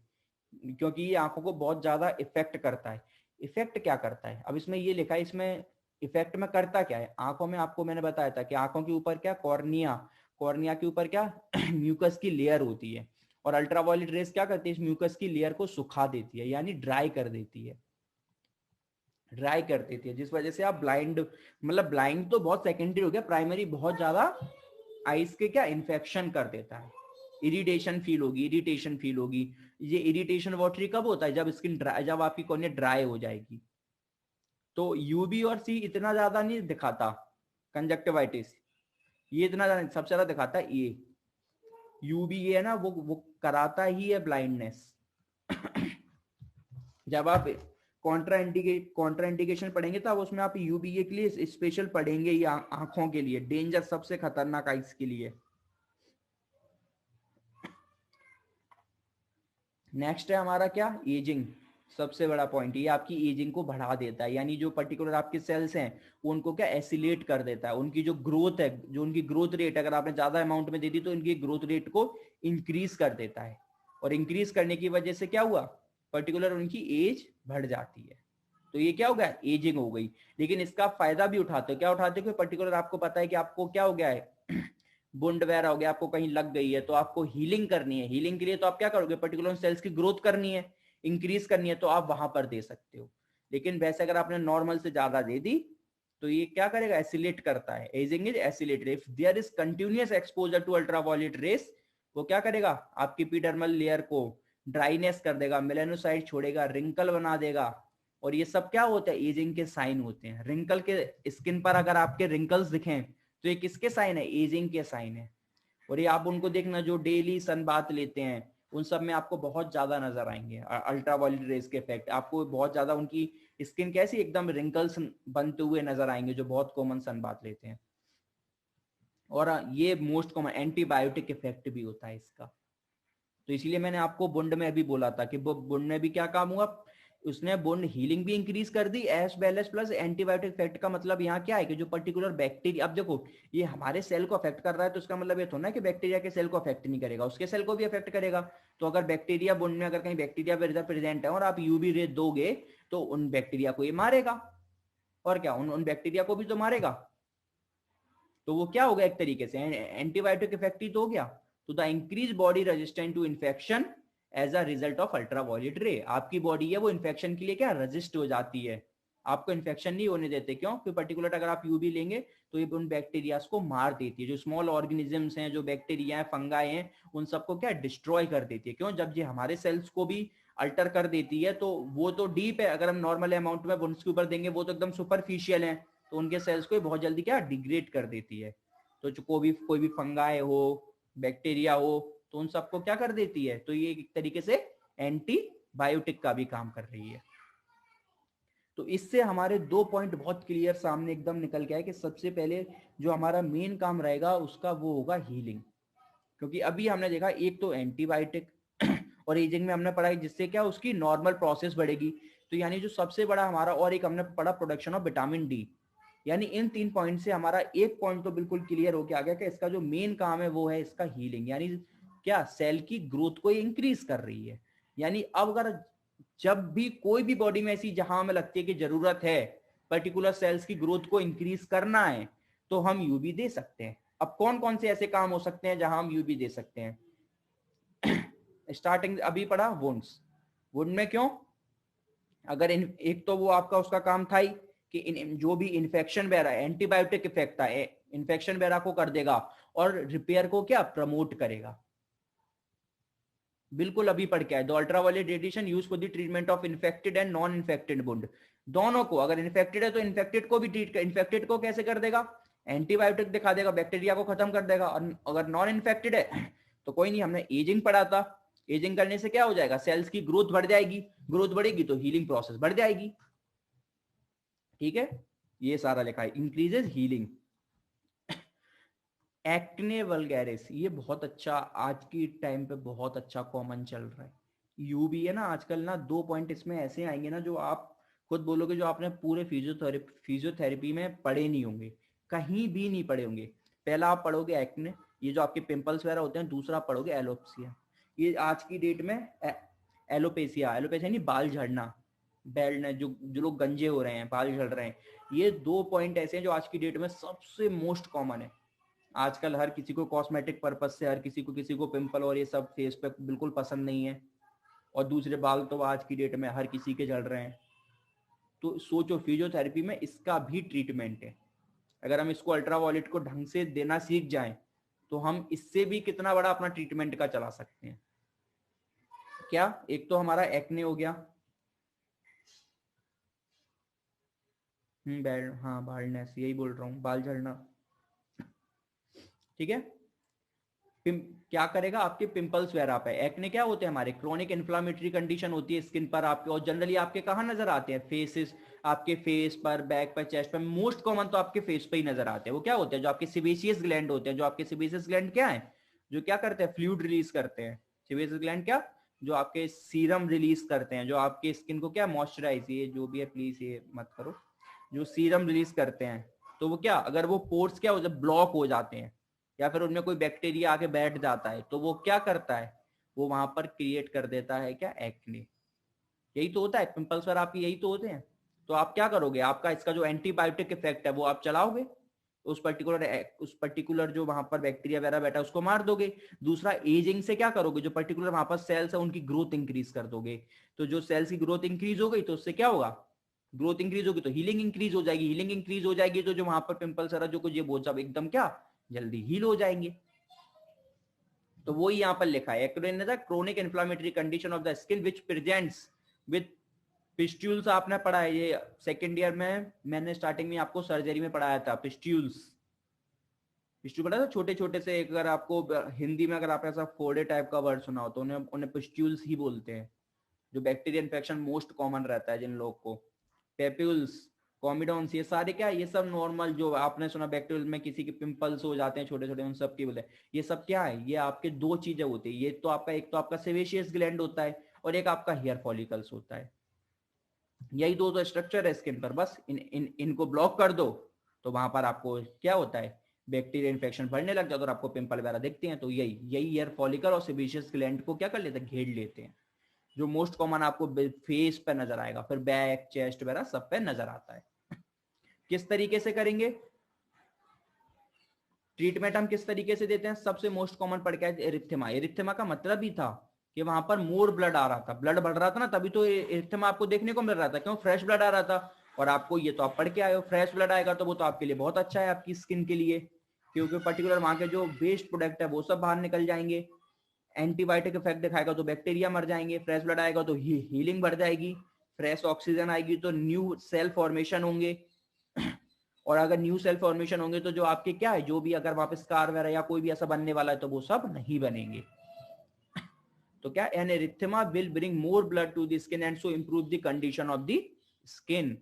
क्योंकि ये आंखों को बहुत ज्यादा इफेक्ट करता है। इफेक्ट क्या करता है, अब इसमें ये लिखा है, इसमें इफेक्ट में करता क्या है आंखों में, आपको मैंने बताया था कि आंखों के ऊपर क्या कॉर्निया, कॉर्निया के ऊपर क्या म्यूकस की लेयर होती है, और अल्ट्रावायलेट रेस क्या करती है, इस म्यूकस की लेयर को सुखा देती है, यानी ड्राई कर देती है, ड्राई कर देती है, जिस वजह से आप ब्लाइंड, मतलब ब्लाइंड तो बहुत सेकेंडरी हो गया, प्राइमरी बहुत ज्यादा आइस के क्या इन्फेक्शन कर देता है, इरिटेशन फील होगी, इरिटेशन फील होगी। ये इरिटेशन वाटरी कब होता है, जब स्किन ड्राई, जब आपकी कॉर्निया ड्राई हो जाएगी। तो यूबी और सी इतना ज्यादा नहीं दिखाता कंजक्टिवाइटिस, ये इतना ज्यादा, सबसे ज्यादा दिखाता है ये यूबी, ये है ना, वो कराता ही है ब्लाइंडनेस। जब आप कॉन्ट्राइंडिकेशन पढ़ेंगे तो अब उसमें आप यूवीए के लिए स्पेशल पढ़ेंगे, ये आंखों के लिए डेंजर, सबसे खतरनाक आइस के लिए। नेक्स्ट है हमारा क्या, एजिंग। सबसे बड़ा पॉइंट ये आपकी एजिंग को बढ़ा देता है, यानी जो पर्टिकुलर आपके सेल्स हैं वो उनको क्या एसिलेट कर देता है, उनकी जो ग्रोथ है, जो उनकी ग्रोथ रेट अगर आपने ज्यादा अमाउंट में दे दी तो उनकी ग्रोथ रेट को इंक्रीज कर देता है, और इंक्रीज करने की वजह से क्या हुआ, पर्टिकुलर उनकी एज बढ़ जाती है। तो ये क्या हो गया, एजिंग हो गई। लेकिन इसका फायदा भी उठाते हो, क्या उठाते हो, पर्टिकुलर आपको पता है कि आपको क्या हो गया है बुंड वगैरह हो गया, आपको कहीं लग गई है, तो आपको हीलिंग करनी है। हीलिंग के लिए तो आप क्या करोगे, पर्टिकुलर सेल्स की ग्रोथ करनी है, इंक्रीज करनी है, तो आप वहां पर दे सकते हो। लेकिन वैसे अगर आपने नॉर्मल से ज्यादा दे दी तो ये क्या करेगा, एसिलेट करता है। Aging is accelerated if there is continuous exposure to ultraviolet rays, वो क्या करेगा, आपकी एपिडर्मल लेयर को ड्राइनेस कर देगा, मेलानोसाइट छोड़ेगा, रिंकल बना देगा। और ये सब क्या होता है, एजिंग के साइन होते हैं। रिंकल के स्किन पर अगर आपके रिंकल्स दिखें तो ये किसके साइन है, एजिंग के साइन है। और ये आप उनको देखना जो डेली सन बाथ लेते हैं, उन सब में आपको बहुत ज्यादा नजर आएंगे अल्ट्रावायलेट रेज के इफेक्ट। आपको बहुत ज्यादा उनकी स्किन कैसी एकदम रिंकल्स बनते हुए नजर आएंगे जो बहुत कॉमन सन बाथ लेते हैं। और ये मोस्ट कॉमन एंटीबायोटिक इफेक्ट भी होता है इसका। तो इसलिए मैंने आपको बुंड में अभी बोला था कि बुंड में भी क्या काम हुआ, उसने बुंड हीलिंग भी इंक्रीज कर दी as well as plus antibiotic effect. का मतलब यहाँ क्या है कि जो पर्टिकुलर बैक्टीरिया, अब देखो ये हमारे सेल को अफेक्ट कर रहा है तो उसका मतलब ये थोड़ा ना कि बैक्टीरिया के सेल को अफेक्ट नहीं करेगा, उसके सेल को भी अफेक्ट करेगा। तो अगर बैक्टीरिया बुंड में अगर कहीं बैक्टीरिया प्रेजेंट है और आप यूवी रे दोगे तो उन बैक्टीरिया को ये मारेगा, और क्या उन बैक्टीरिया को भी तो मारेगा। तो वो क्या हो गया, एक तरीके से एंटीबायोटिक इफेक्ट ही तो हो गया। तो the increase body resistant to infection as a result of ultraviolet ray, आपकी बॉडी है वो इन्फेक्शन के लिए क्या रेजिस्ट हो जाती है, आपको इन्फेक्शन नहीं होने देते। क्यों, फिर पर्टिकुलर अगर आप यूवी लेंगे तो ये उन बैक्टीरिया को मार देती है, जो स्मॉल ऑर्गेनिजम्स हैं, जो बैक्टीरिया है, फंगाई हैं, उन सबको क्या डिस्ट्रॉय कर देती है। क्यों, जब ये हमारे सेल्स को भी अल्टर कर देती है तो वो तो डीप है, अगर हम नॉर्मल अमाउंट में बुंड्स के ऊपर देंगे वो तो एकदम सुपरफिशियल है, तो उनके सेल्स को बहुत जल्दी क्या डिग्रेड कर देती है। तो जो कोई भी फंगाई हो, बैक्टीरिया हो, तो उन सबको क्या कर देती है। तो ये एक तरीके से एंटीबायोटिक का भी काम कर रही है। तो इससे हमारे दो पॉइंट बहुत क्लियर सामने एकदम निकल के आए कि सबसे पहले जो हमारा मेन काम रहेगा उसका वो होगा हीलिंग। क्योंकि अभी हमने देखा एक तो एंटीबायोटिक और एजिंग में हमने पढ़ा जिससे क्या उसकी नॉर्मल प्रोसेस बढ़ेगी। तो यानी जो सबसे बड़ा हमारा, और एक हमने पढ़ा प्रोडक्शन ऑफ विटामिन डी। यानी इन 3 पॉइंट से हमारा एक पॉइंट तो बिल्कुल क्लियर होके आ गया कि इसका जो मेन काम है वो है इसका हीलिंग, यानी क्या सेल की ग्रोथ को इंक्रीज कर रही है। यानी अब अगर जब भी कोई भी बॉडी में ऐसी जहां हमें लगती है कि जरूरत है पर्टिकुलर सेल्स की ग्रोथ को इंक्रीज करना है तो हम यूबी दे सकते हैं। अब कौन कौन से ऐसे काम हो सकते हैं जहां हम यूबी दे सकते हैं। स्टार्टिंग अभी पढ़ा वुंड्स, वुंड में क्यों, अगर एक तो वो आपका उसका काम था ही कि जो भी इन्फेक्शन वगैरह एंटीबायोटिक इफेक्ट था इन्फेक्शन वगैरह को कर देगा और रिपेयर को क्या प्रमोट करेगा। बिल्कुल अभी पढ़ के आए, the ultraviolet radiation use for the treatment of infected and non infected wound. दोनों को, अगर इन्फेक्टेड है तो इन्फेक्टेड को भी ट्रीट कर, इन्फेक्टेड को कैसे कर देगा, एंटीबायोटिक दिखा देगा, बैक्टीरिया को खत्म कर देगा। और अगर नॉन इन्फेक्टेड है तो कोई नहीं, हमने एजिंग पढ़ा था, एजिंग करने से क्या हो जाएगा, सेल्स की ग्रोथ बढ़ जाएगी, ग्रोथ बढ़ेगी तो हीलिंग प्रोसेस बढ़ जाएगी। ठीक है, ये सारा लिखा है, इंक्रीजेस हीलिंग। एक्ने वल्गैरिस, ये बहुत अच्छा आज की टाइम पे बहुत अच्छा कॉमन चल रहा है। यू भी है ना आजकल ना, 2 पॉइंट इसमें ऐसे आएंगे ना जो आप खुद बोलोगे जो आपने पूरे फिजियोथेरेपी में पढ़े नहीं होंगे, कहीं भी नहीं पढ़े होंगे। पहला आप पढ़ोगे एक्ने, ये जो आपके पिंपल्स वगैरह होते हैं, दूसरा आप पढ़ोगे एलोपेसिया। ये आज की डेट में एलोपेसिया, एलोपेसिया नहीं बाल झड़ना, बैल जो लोग गंजे हो रहे हैं, बाल झड़ रहे हैं, ये 2 पॉइंट ऐसे हैं जो आज की डेट में सबसे मोस्ट कॉमन है। आजकल हर किसी को कॉस्मेटिक पर्पज से, हर किसी को पिंपल और ये सब फेस पे बिल्कुल पसंद नहीं है, और दूसरे बाल तो आज की डेट में हर किसी के झड़ रहे हैं। तो सोचो फिजियोथेरेपी में इसका भी ट्रीटमेंट है। अगर हम इसको अल्ट्रावायलेट को ढंग से देना सीख जाएं तो हम इससे भी कितना बड़ा अपना ट्रीटमेंट का चला सकते हैं। क्या, एक तो हमारा एक्ने हो गया, हाँ बाल्डनेस, यही बोल रहा हूँ, बाल झड़ना। ठीक है, क्या करेगा, आपके पिंपल्स वगैरह पे। एक्ने क्या होते हैं हमारे, क्रोनिक इन्फ्लामेटरी कंडीशन होती है स्किन पर आपके, और जनरली आपके कहाँ नजर आते हैं, फेसेस, आपके फेस पर, बैक पर, चेस्ट पर। मोस्ट कॉमन तो आपके फेस पे ही नजर आते हैं। वो क्या होते हैं, जो आपके सिबेशियस ग्लैंड होते हैं। जो आपके सिबेशियस ग्लैंड क्या है, जो क्या करते हैं, फ्लूइड रिलीज करते हैं। सिबेशियस ग्लैंड क्या, जो आपके सीरम रिलीज करते हैं, जो आपके स्किन को क्या मॉइस्चराइज, ये जो भी है प्लीज ये मत करो, जो सीरम रिलीज करते हैं। तो वो क्या, अगर वो पोर्स क्या हो जाए, ब्लॉक हो जाते हैं, या फिर उनमें कोई बैक्टीरिया आके बैठ जाता है, तो वो क्या करता है, वो वहां पर क्रिएट कर देता है क्या, एक्ने। यही तो होता है पिंपल्स पर आपकी, यही तो होते हैं। तो आप क्या करोगे, आपका इसका जो एंटीबायोटिक इफेक्ट है वो आप चलाओगे, उस पर्टिकुलर जो वहां पर बैक्टीरिया वगैरह बैठा है उसको मार दोगे। दूसरा, एजिंग से क्या करोगे, जो पर्टिकुलर वहां पर सेल्स है उनकी ग्रोथ इंक्रीज कर दोगे। तो जो सेल्स की ग्रोथ इंक्रीज हो गई तो उससे क्या होगा, ग्रोथ इंक्रीज होगी तो हीलिंग इंक्रीज हो जाएगी, हीलिंग इंक्रीज हो जाएगी तो जो वहां पर पिंपल्स है जो कुछ ये वो सब एकदम क्या जल्दी हील हो जाएंगे। तो वो यहाँ पर लिखा है, chronic inflammatory condition of the skin which presents with pustules. आपने पढ़ा है ये सेकेंड ईयर में, मैंने स्टार्टिंग में आपको सर्जरी में पढ़ाया था पिस्ट्यूल्स। पिस्ट्यूल पढ़ा था, छोटे छोटे से, अगर आपको हिंदी में अगर आपने ऐसा फोड़े टाइप का वर्ड सुना हो तो उन्हें पिस्ट्यूल्स ही बोलते हैं। जो बैक्टीरिया इन्फेक्शन मोस्ट कॉमन रहता है जिन लोग को, पेप्यूल्स, कॉमिडोन्स, ये सारे क्या, ये सब नॉर्मल जो आपने सुना बैक्टीरियल में किसी के पिंपल्स हो जाते हैं छोटे छोटे, उन सब की बोले, ये सब क्या है, ये आपके दो चीजें होती है। ये तो आपका, एक तो आपका सेबेशियस ग्लैंड होता है और एक आपका हेयर फॉलिकल्स होता है। यही दो तो स्ट्रक्चर है स्किन पर, बस इनको ब्लॉक कर दो तो वहां पर आपको क्या होता है, बैक्टीरिया इन्फेक्शन बढ़ने लग जाता है और आपको पिंपल वगैरह दिखते हैं। तो यही हेयर फॉलिकल और सेबेशियस ग्लैंड को क्या कर लेते हैं, घेर लेते हैं। जो मोस्ट कॉमन आपको फेस पे नजर आएगा, फिर बैक, चेस्ट वगैरह सब पे नजर आता है। किस तरीके से करेंगे ट्रीटमेंट, हम किस तरीके से देते हैं, सबसे मोस्ट कॉमन पड़ गया एरिथेमा। एरिथेमा का मतलब ही था कि वहां पर मोर ब्लड आ रहा था, ब्लड बढ़ रहा था ना, तभी तो एरिथेमा आपको देखने को मिल रहा था। क्यों, फ्रेश ब्लड आ रहा था। और आपको ये तो आप पढ़ के आए हो, फ्रेश ब्लड आएगा तो वो तो आपके लिए बहुत अच्छा है, आपकी स्किन के लिए, क्योंकि पर्टिकुलर वहां के जो वेस्ट प्रोडक्ट है वो सब बाहर निकल जाएंगे। एंटीबायोटिक इफेक्ट दिखाएगा तो बैक्टीरिया मर जाएंगे, फ्रेश ब्लड आएगा तो हीलिंग बढ़ जाएगी, फ्रेश ऑक्सीजन आएगी तो न्यू सेल फॉर्मेशन होंगे। और अगर न्यू सेल फॉर्मेशन होंगे तो जो आपके क्या है, जो भी अगर वापस स्कार वगैरह या कोई भी ऐसा बनने वाला है तो वो सब नहीं बनेंगे। तो क्या, an erythema will bring more blood to the skin and so improve the condition of the skin.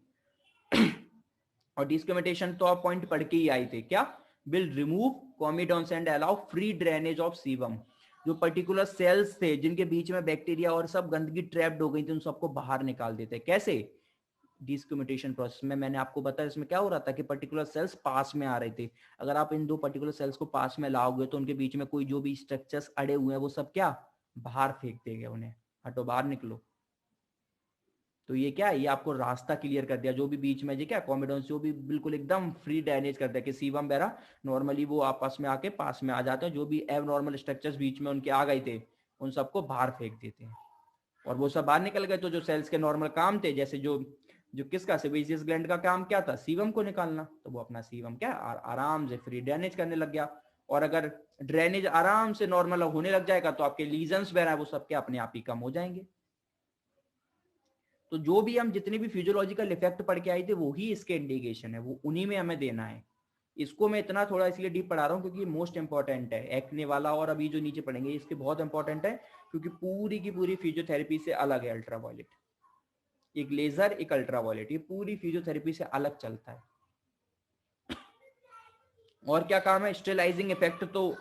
और डिस्क्रिमिनेशन तो आप पॉइंट पढ़ के ही आए थे, क्या, will remove comedones and allow free drainage of sebum. जो पर्टिकुलर सेल्स थे जिनके बीच में बैक्टीरिया और सब गंदगी ट्रैप्ड हो गई थी, उन सबको बाहर निकाल देते। कैसे, डिस्क्रिमिनेशन प्रोसेस में मैंने आपको बताया, इसमें क्या हो रहा था कि पर्टिकुलर सेल्स पास में आ रहे थे। अगर आप इन दो पर्टिकुलर सेल्स को पास में लाओगे तो उनके बीच में कोई जो भी स्ट्रक्चर्स अड़े हुए हैं वो सब क्या बाहर फेंक देंगे, उन्हें हटो, बाहर निकलो। तो ये क्या है, ये आपको रास्ता क्लियर कर दिया। जो भी बीच में, ये क्या, कॉमिडोन्स जो भी बिल्कुल एकदम फ्री ड्रेनेज कर दिया कि सीबम वगैरह नॉर्मली वो आपस में आके पास में आ जाते हैं। जो भी एब नॉर्मल स्ट्रक्चर्स बीच में उनके आ गए थे उन सबको बाहर फेंक देते हैं और वो सब बाहर निकल गए। तो जो सेल्स के नॉर्मल काम थे, जैसे जो जो किसका, सेबेशियस ग्लैंड का काम क्या था, सीबम को निकालना, तो वो अपना सीबम क्या आराम से फ्री ड्रेनेज करने लग गया। और अगर ड्रेनेज आराम से नॉर्मल होने लग जाएगा तो आपके लीजन्स वगैरह वो सब क्या अपने आप ही कम हो जाएंगे। तो जो भी हम जितने भी फिजियोलॉजिकल इफेक्ट पढ़ के आए थे वो ही इसके इंडिकेशन है, वो उन्हीं में हमें देना है। इसको मैं इतना थोड़ा इसलिए डीप पढ़ा रहा हूँ क्योंकि मोस्ट इंपॉर्टेंट है, एक्ने वाला और अभी जो नीचे पढ़ेंगे इसके बहुत इंपॉर्टेंट है, क्योंकि पूरी की पूरी फिजियोथेरेपी से अलग है अल्ट्रावायलेट। एक लेजर, एक अल्ट्रावायलेट, ये पूरी फिजियोथेरेपी से अलग चलता है। और क्या काम है, स्टेलाइजिंग इफेक्ट। तो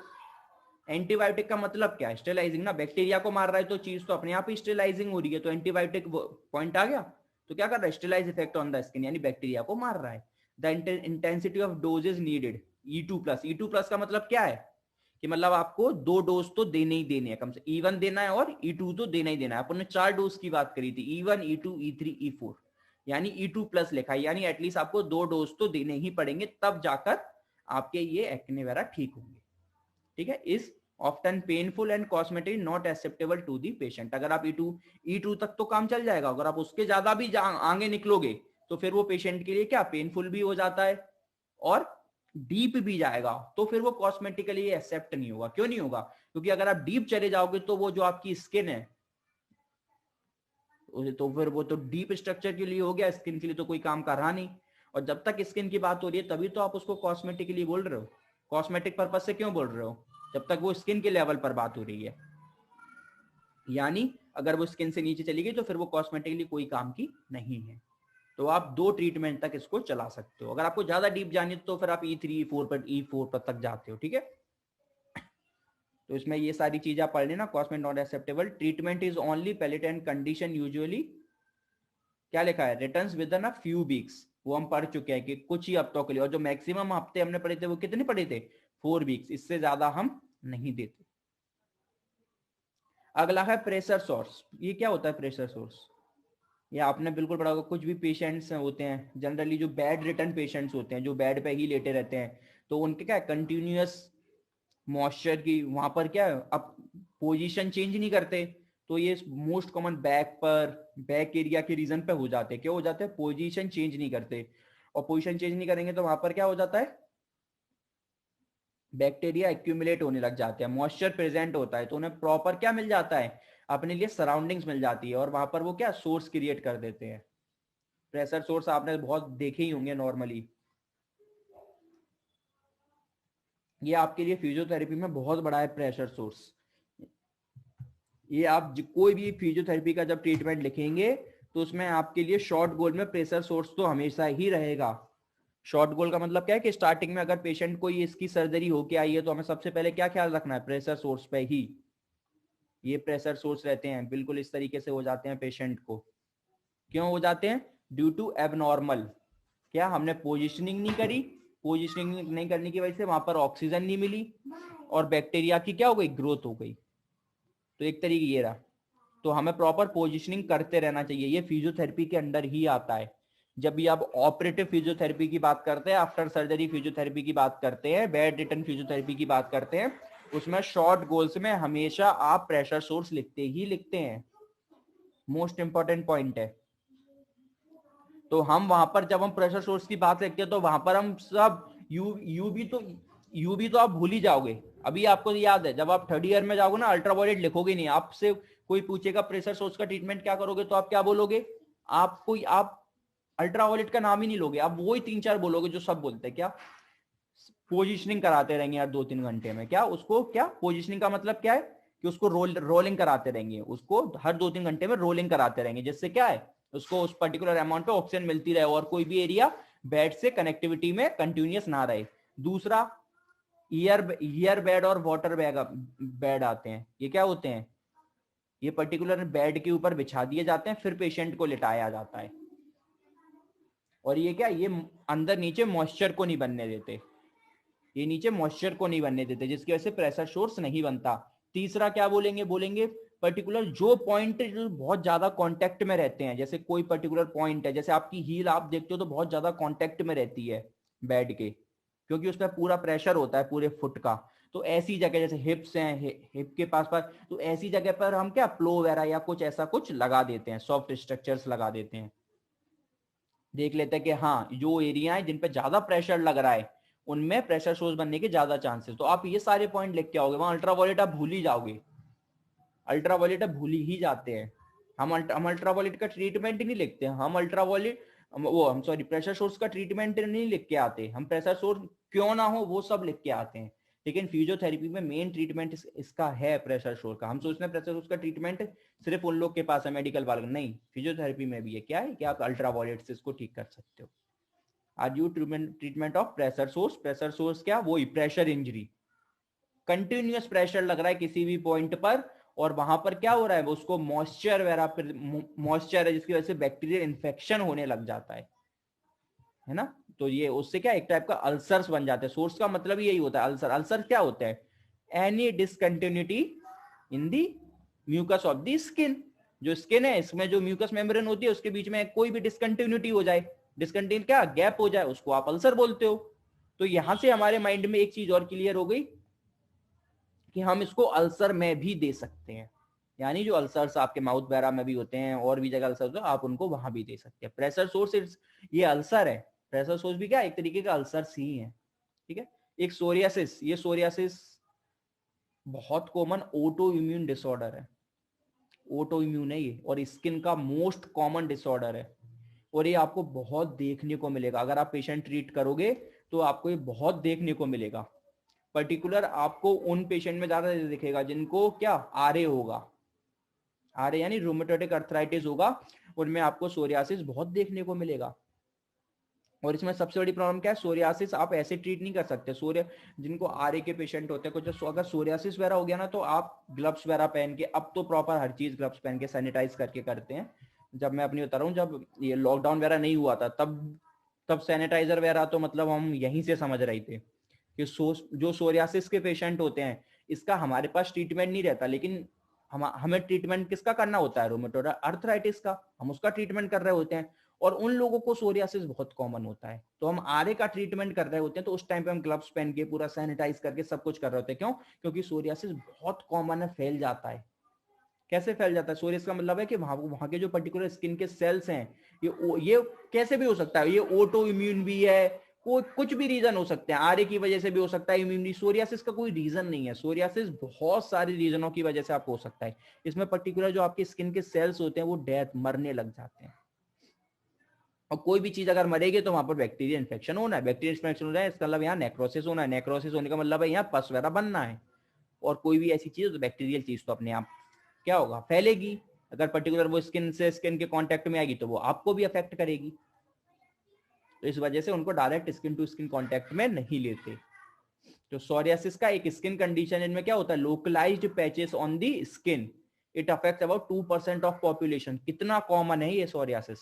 एंटीबायोटिक का मतलब क्या है, स्टेलाइजिंग ना, बैक्टीरिया को मार रहा है तो चीज तो अपने आप ही स्टेलाइजिंग हो रही है। तो एंटीबायोटिक पॉइंट आ गया, तो क्या कर रहा है, sterilise effect on the skin, यानी बैक्टीरिया को मार रहा है। The intensity of dose is needed E2+। E2+ का मतलब क्या है कि मतलब आपको 2 डोज तो देने ही देने हैं, कम से E1 देना है और E2 तो देना ही देना है। अपन ने 4 डोज की बात करी थी, E1, E2, E3, E4, यानी E2+ लिखा है, यानी एटलीस्ट आपको 2 डोज तो देने ही पड़ेंगे, तब जाकर आपके ये एक्ने वगैरह ठीक होंगे। ठीक है, is often painful and cosmetic not acceptable to the patient. अगर आप E2 तक तो काम चल जाएगा, अगर आप उसके ज्यादा भी आगे निकलोगे तो फिर वो पेशेंट के लिए क्या पेनफुल भी हो जाता है और डीप भी जाएगा, तो फिर वो कॉस्मेटिकली एक्सेप्ट नहीं होगा। क्यों नहीं होगा, क्योंकि अगर आप डीप चले जाओगे तो वो जो आपकी स्किन है तो फिर वो तो डीप स्ट्रक्चर के लिए हो गया, स्किन के लिए तो कोई काम का रहा नहीं। और जब तक स्किन की बात हो रही है तभी तो आप उसको कॉस्मेटिकली बोल रहे हो। कॉस्मेटिक पर्पज से क्यों बोल रहे हो, जब तक वो स्किन के लेवल पर बात हो रही है। यानी अगर वो स्किन से नीचे चली गई तो फिर वो कॉस्मेटिकली कोई काम की नहीं है। तो आप 2 ट्रीटमेंट तक इसको चला सकते हो। अगर आपको ज्यादा डीप जानी तो फिर आप E3 E4 पर तक जाते हो, ठीक है। तो इसमें ये सारी चीजें आप पढ़ लेना। कॉस्मेट not acceptable, treatment is only palliative and condition usually, क्या लिखा है, returns within a few weeks, वो हम पढ़ चुके हैं कि कुछ ही हफ्तों के लिए, और जो मैक्सिमम हफ्ते हमने पढ़े थे वो कितने पढ़े थे, 4 वीक्स, इससे ज्यादा हम नहीं देते। अगला है प्रेशर सोर्स। ये क्या होता है प्रेशर सोर्स? ये आपने बिल्कुल पढ़ा होगा। कुछ भी पेशेंट्स होते हैं जनरली जो बेड रिटर्न पेशेंट्स होते हैं, जो बेड पे ही लेटे रहते हैं, तो उनके क्या कंटिन्यूअस मॉइस्चर की वहां पर क्या अब पोजीशन चेंज नहीं करते, तो ये मोस्ट कॉमन बैक पर, बैक एरिया के रीजन पे हो जाते हैं। क्या हो जाते हैं? पोजीशन चेंज नहीं करते, और पोजीशन चेंज नहीं करेंगे तो वहां पर क्या हो जाता है, बैक्टीरिया एक्यूमुलेट होने लग जाते हैं, मॉइस्चर प्रेजेंट होता है, तो उन्हें प्रॉपर क्या मिल जाता है, अपने लिए सराउंडिंग्स मिल जाती है, और वहां पर वो क्या सोर्स क्रिएट कर देते हैं। प्रेशर सोर्स आपने बहुत देखे ही होंगे नॉर्मली। ये आपके लिए फिजियोथेरेपी में बहुत बड़ा है प्रेशर सोर्स। ये आप कोई भी फिजियोथेरेपी का जब ट्रीटमेंट लिखेंगे तो उसमें आपके लिए शॉर्ट गोल में प्रेशर सोर्स तो हमेशा ही रहेगा। शॉर्ट गोल का मतलब क्या है कि स्टार्टिंग में अगर पेशेंट को ये इसकी सर्जरी होके आई है तो हमें सबसे पहले क्या ख्याल रखना है, प्रेशर सोर्स पे ही। ये प्रेशर सोर्स रहते हैं बिल्कुल इस तरीके से हो जाते हैं पेशेंट को। क्यों हो जाते हैं? ड्यू टू एबनॉर्मल, क्या हमने पोजिशनिंग नहीं करी, पोजिशनिंग नहीं करने की वजह से वहां पर ऑक्सीजन नहीं मिली और बैक्टीरिया की क्या हो गई, ग्रोथ हो गई। तो एक तरीके ये रहा। तो हमें प्रॉपर पोजिशनिंग करते रहना चाहिए। ये फिजियोथेरेपी के अंडर ही आता है। जब भी आप ऑपरेटिव फिजियोथेरेपी की बात करते हैं, आफ्टर सर्जरी फिजियोथेरेपी की बात करते हैं, बेड रिटर्न फिजियोथेरेपी की बात करते हैं, उसमें शॉर्ट गोल्स में हमेशा आप प्रेशर सोर्स लिखते ही लिखते हैं। मोस्ट इंपॉर्टेंट पॉइंट है। तो हम वहां पर जब हम प्रेशर सोर्स की बात लिखते हैं तो वहां पर हम सब यू भी तो आप भूल ही जाओगे। अभी आपको याद है जब आप 3rd ईयर में जाओगे ना, अल्ट्रावायलेट लिखोगे नहीं। आपसे कोई पूछेगा प्रेशर सोर्स का ट्रीटमेंट क्या करोगे, तो आप क्या बोलोगे? आप अल्ट्रावायलेट का नाम ही नहीं लोगे, आप वही 3-4 बोलोगे जो सब बोलते हैं। क्या पोजिशनिंग कराते रहेंगे यार 2-3 घंटे में। क्या उसको, क्या पोजिशनिंग का मतलब क्या है कि उसको रोलिंग कराते रहेंगे, उसको हर 2-3 घंटे में रोलिंग कराते रहेंगे, जिससे क्या है उसको उस पर्टिकुलर अमाउंट पे ऑक्सीजन मिलती रहे और कोई भी एरिया बेड से कनेक्टिविटी में कंटिन्यूअस ना रहे। दूसरा, ईयर बेड और वाटर बेड आते हैं। ये क्या होते हैं? ये पर्टिकुलर बेड के ऊपर बिछा दिए जाते हैं, फिर पेशेंट को लिटाया जाता है। और ये क्या, ये अंदर नीचे मॉइस्चर को नहीं बनने देते, ये नीचे मॉइस्चर को नहीं बनने देते, जिसकी वजह से प्रेशर सोर्स नहीं बनता। तीसरा क्या बोलेंगे पर्टिकुलर जो पॉइंट जो बहुत ज्यादा कांटेक्ट में रहते हैं, जैसे कोई पर्टिकुलर पॉइंट है, जैसे आपकी हील आप देखते हो तो बहुत ज्यादा कांटेक्ट में रहती है बेड के, क्योंकि उसमें पूरा प्रेशर होता है पूरे फुट का। तो ऐसी जगह जैसे हिप्स हैं, हिप के पास पास, तो ऐसी जगह पर हम क्या प्लो वगैरह या कुछ ऐसा कुछ लगा देते हैं, सॉफ्ट स्ट्रक्चर्स लगा देते हैं। देख लेते हैं कि हाँ जो एरिया है जिन पे ज्यादा प्रेशर लग रहा है उनमें प्रेशर सोर्स बनने के ज्यादा चांसेस। तो आप ये सारे पॉइंट लिख के आओगे, वहां अल्ट्रावायलेट आप भूल ही जाओगे, अल्ट्रावायलेट आप भूल ही जाते हैं। हम अल्ट्रावायलेट का ट्रीटमेंट ही नहीं लिखते, हम अल्ट्रावायलेट हम सॉरी प्रेशर सोर्स का ट्रीटमेंट नहीं लिख के आते, हम प्रेशर सोर्स क्यों ना हो वो सब लिख के आते हैं। लेकिन फिजियोथेरेपी में मेन ट्रीटमेंट इसका है प्रेशर सोर्स का। हम सोचते हैं प्रेशर सोर्स का ट्रीटमेंट सिर्फ उन लोग के पास है मेडिकल वाले, नहीं, फिजियोथेरेपी में भी है। क्या है कि आप अल्ट्रावायलेट से इसको ठीक कर सकते हो। Are you treatment of pressure sores? Pressure sores क्या, वही प्रेशर इंजरी, कंटिन्यूअस प्रेशर लग रहा है किसी भी पॉइंट पर, और वहां पर क्या हो रहा है, उसको मॉइस्चर वगैरह, मॉइस्चर है जिसकी वजह से बैक्टीरियल इन्फेक्शन होने लग जाता है ना। तो ये उससे क्या एक टाइप का अल्सर्स बन जाते हैं। सोर्स का मतलब यही होता है अल्सर। अल्सर क्या होता है? Any discontinuity in the mucous of the skin. जो स्किन है इसमें जो म्यूकस मेम्ब्रेन होती है उसके बीच में कोई भी डिसकंटिन्यूटी हो जाए, डिसकंटिन्यू क्या गैप हो जाए, उसको आप अल्सर बोलते हो। तो यहां से हमारे माइंड में एक चीज और क्लियर हो गई कि हम इसको अल्सर में भी दे सकते हैं। यानी जो अल्सर्स आपके माउथ वगैरह में भी होते हैं और भी जगह अल्सर होते हैं, आप उनको वहां भी दे सकते हैं। प्रेशर सोर्स ये अल्सर है, प्रेशर सोर्स भी क्या एक तरीके का अल्सर ही है, ठीक है। एक सोरियासिस, ये सोरियासिस बहुत कॉमन ऑटो इम्यून डिसऑर्डर है, ऑटो इम्यून है ये, और स्किन का मोस्ट कॉमन डिसऑर्डर है। और ये आपको बहुत देखने को मिलेगा, अगर आप पेशेंट ट्रीट करोगे तो आपको ये बहुत देखने को मिलेगा। पर्टिकुलर आपको उन पेशेंट में ज्यादा दिखेगा जिनको क्या आरए होगा, आरए यानी रूमेटोइड अर्थराइटिस होगा, उनमें आपको सोरियासिस बहुत देखने को मिलेगा। और इसमें सबसे बड़ी प्रॉब्लम क्या है, सोरियासिस आप ऐसे ट्रीट नहीं कर सकते। जिनको आरए के पेशेंट होते हैं कुछ, अगर सोरियासिस वगैरह हो गया ना तो आप ग्लव्स वगैरह पहन के, अब तो प्रॉपर हर चीज ग्लव्स पहन के सैनिटाइज करके करते हैं। जब मैं अपनी बता रहा हूँ, जब ये लॉकडाउन वगैरह नहीं हुआ था तब सैनिटाइजर वगैरह तो मतलब हम यहीं से समझ रहे थे कि जो सोरियासिस के पेशेंट होते हैं, इसका हमारे पास ट्रीटमेंट नहीं रहता, लेकिन हमें ट्रीटमेंट किसका करना होता है, रूमेटोइड अर्थराइटिस का, हम उसका ट्रीटमेंट कर रहे होते हैं। और उन लोगों को सोरियासिस बहुत कॉमन होता है, तो हम आरए का ट्रीटमेंट कर रहे होते हैं, तो उस टाइम पे हम ग्लव्स पहन के पूरा सैनिटाइज करके सब कुछ कर रहे होते हैं। क्यों? क्योंकि सोरियासिस बहुत कॉमन है, फैल जाता है। कैसे फैल जाता है? सोरियासिस का मतलब है कि वहां के जो पर्टिकुलर स्किन के सेल्स हैं, ये कैसे भी हो सकता है, ये ऑटो इम्यून भी है, कोई कुछ भी रीजन हो सकते हैं, आरए की वजह से भी हो सकता है, इम्यूनिटी। सोरियासिस का कोई रीजन नहीं है, सोरियासिस बहुत सारे रीजनों की वजह से आपको हो सकता है। इसमें पर्टिकुलर जो आपके स्किन के सेल्स होते हैं वो डेथ मरने लग जाते हैं, और कोई भी चीज अगर मरेगी तो वहां पर बैक्टीरिया इन्फेक्शन होना है, बैक्टीरिया इन्फेक्शन हो रहा है, इसका मतलब यहाँ नेक्रोसिस होना है, नेक्रोसिस होने का मतलब है यहाँ पस वगैरह बनना है। और कोई भी ऐसी चीज तो बैक्टीरियल चीज तो अपने आप क्या होगा, फैलेगी। अगर पर्टिकुलर वो स्किन से स्किन के कांटेक्ट में आएगी तो वो आपको भी अफेक्ट करेगी। तो इस वजह से उनको direct skin to skin contact में नहीं लेते। तो सोरियासिस का एक स्किन कंडीशन, इनमें क्या होता है, localized patches on the skin, it affect about 2% of population. कितना कॉमन है ये psoriasis,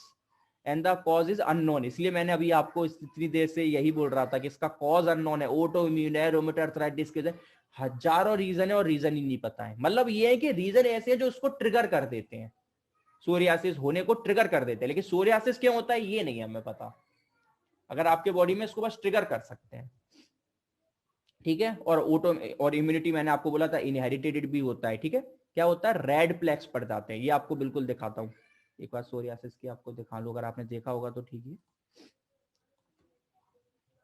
and the cause is unknown. इसलिए मैंने अभी आपको इतनी देर से यही बोल रहा था कि इसका कॉज अननोन है, ऑटो इम्यून है, रोमेटोइड अर्थराइटिस के हजारों रीजन है और रीजन ही नहीं पता है। मतलब ये है कि रीजन ऐसे है जो उसको ट्रिगर कर देते हैं, सोरियासिस होने को ट्रिगर कर देते हैं, लेकिन सोरियासिस क्यों होता है ये नहीं हमें पता। अगर आपके बॉडी में इसको बस ट्रिगर कर सकते हैं, ठीक है। और ऑटो और इम्यूनिटी मैंने आपको बोला था इनहेरिटेड भी होता है, ठीक है। क्या होता है, रेड प्लेक्स पड़ जाते हैं, ये आपको बिल्कुल दिखाता हूँ एक बार, सोरियासिस की आपको दिखा लो, अगर आपने देखा होगा तो ठीक है।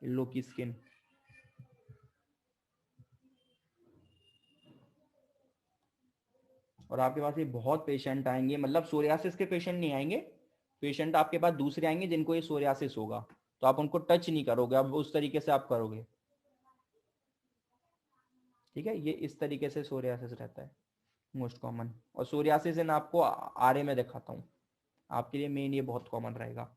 लो की स्किन, और आपके पास ये बहुत पेशेंट आएंगे, मतलब सोरियासिस के पेशेंट नहीं आएंगे, पेशेंट आपके पास दूसरे आएंगे जिनको ये सोरियासिस होगा, तो आप उनको टच नहीं करोगे, अब उस तरीके से आप करोगे, ठीक है। ये इस तरीके से सोरियासिस रहता है मोस्ट कॉमन। और सोरियासिस इन आपको आरए में दिखाता हूँ, आपके लिए मेन ये बहुत कॉमन रहेगा।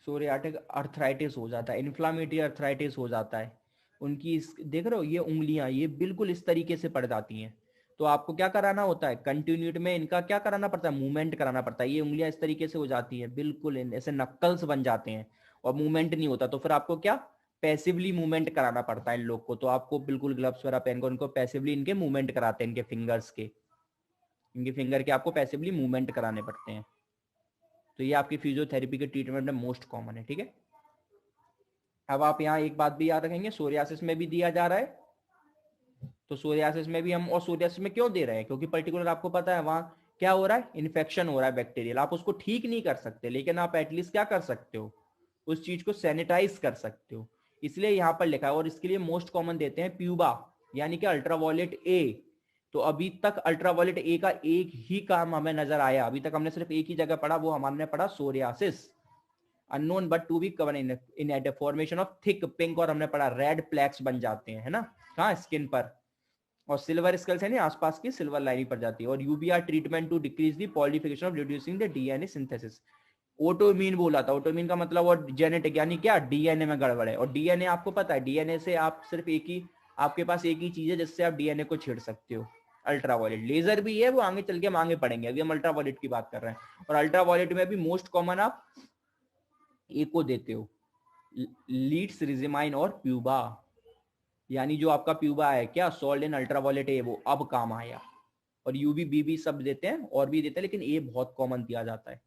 सोरियाटिक अर्थराइटिस हो जाता है, इन्फ्लामेटरी अर्थराइटिस हो जाता है। देख रहे हो ये उंगलियां, ये बिल्कुल इस तरीके से पड़ जाती हैं। तो आपको क्या कराना होता है, कंटिन्यूटी में इनका क्या कराना पड़ता है, मूवमेंट कराना पड़ता है। ये उंगलियां इस तरीके से हो जाती है, बिल्कुल ऐसे नक्कल्स बन जाते हैं और मूवमेंट नहीं होता, तो फिर आपको क्या पैसिवली मूवमेंट कराना पड़ता है इन लोग को। तो आपको बिल्कुल ग्लव्स वगैरह पहनकर उनको पैसिवली इनके मूवमेंट कराते हैं, इनके फिंगर्स के, इनके फिंगर के आपको पैसिवली मूवमेंट कराने पड़ते हैं। तो ये आपकी फिजियोथेरेपी के ट्रीटमेंट में मोस्ट कॉमन है, ठीक है। अब आप यहाँ एक बात भी याद रखेंगे, सोरियासिस में भी दिया जा रहा है, तो सोरियासिस में भी हम, और सोरियासिस में क्यों दे रहे हैं, क्योंकि पर्टिकुलर आपको पता है वहां क्या हो रहा है, इन्फेक्शन हो रहा है बैक्टीरियल। आप उसको ठीक नहीं कर सकते, लेकिन आप एटलीस्ट क्या कर सकते हो, उस चीज को सैनिटाइज कर सकते हो, इसलिए यहाँ पर लिखा है। और इसके लिए मोस्ट कॉमन देते हैं प्यूबा, यानी कि अल्ट्रावायलेट ए। तो अभी तक अल्ट्रावायलेट ए का एक ही काम हमें नजर आया, अभी तक हमने सिर्फ एक ही जगह पढ़ा, वो हमने पढ़ा psoriasis, unknown but to be cover in at formation of thick pink, और हमने पढ़ा रेड प्लैक्स बन जाते हैं, है ना, कहाँ, स्किन पर। और सिल्वर स्केल्स है ना, आसपास की सिल्वर लाइनिंग पड़ जाती है। और UVR treatment to decrease the proliferation of reducing the DNA synthesis. Autoimmune बोला था, ऑटोइम्यून का मतलब और जेनेटिक, यानी क्या, डीएनए में गड़बड़ है। और डीएनए आपको पता है, डीएनए से आप सिर्फ एक ही, आपके पास एक ही चीज है जिससे आप डीएनए को छेड़ सकते हो, अल्ट्रावायलेट। लेजर भी है, वो आगे चल के मांगे पड़ेंगे, अभी हम अल्ट्रावायलेट की बात कर रहे हैं। और अल्ट्रावायलेट में भी मोस्ट कॉमन आप ए को देते हो, लीड्स, रिजिमाइन और प्यूबा, यानी जो आपका प्यूबा है क्या, सोल्ड इन अल्ट्रावायलेट ए, वो अब काम आया। और यूवी बीबी सब देते हैं, और भी देते हैं, लेकिन ए बहुत कॉमन दिया जाता है,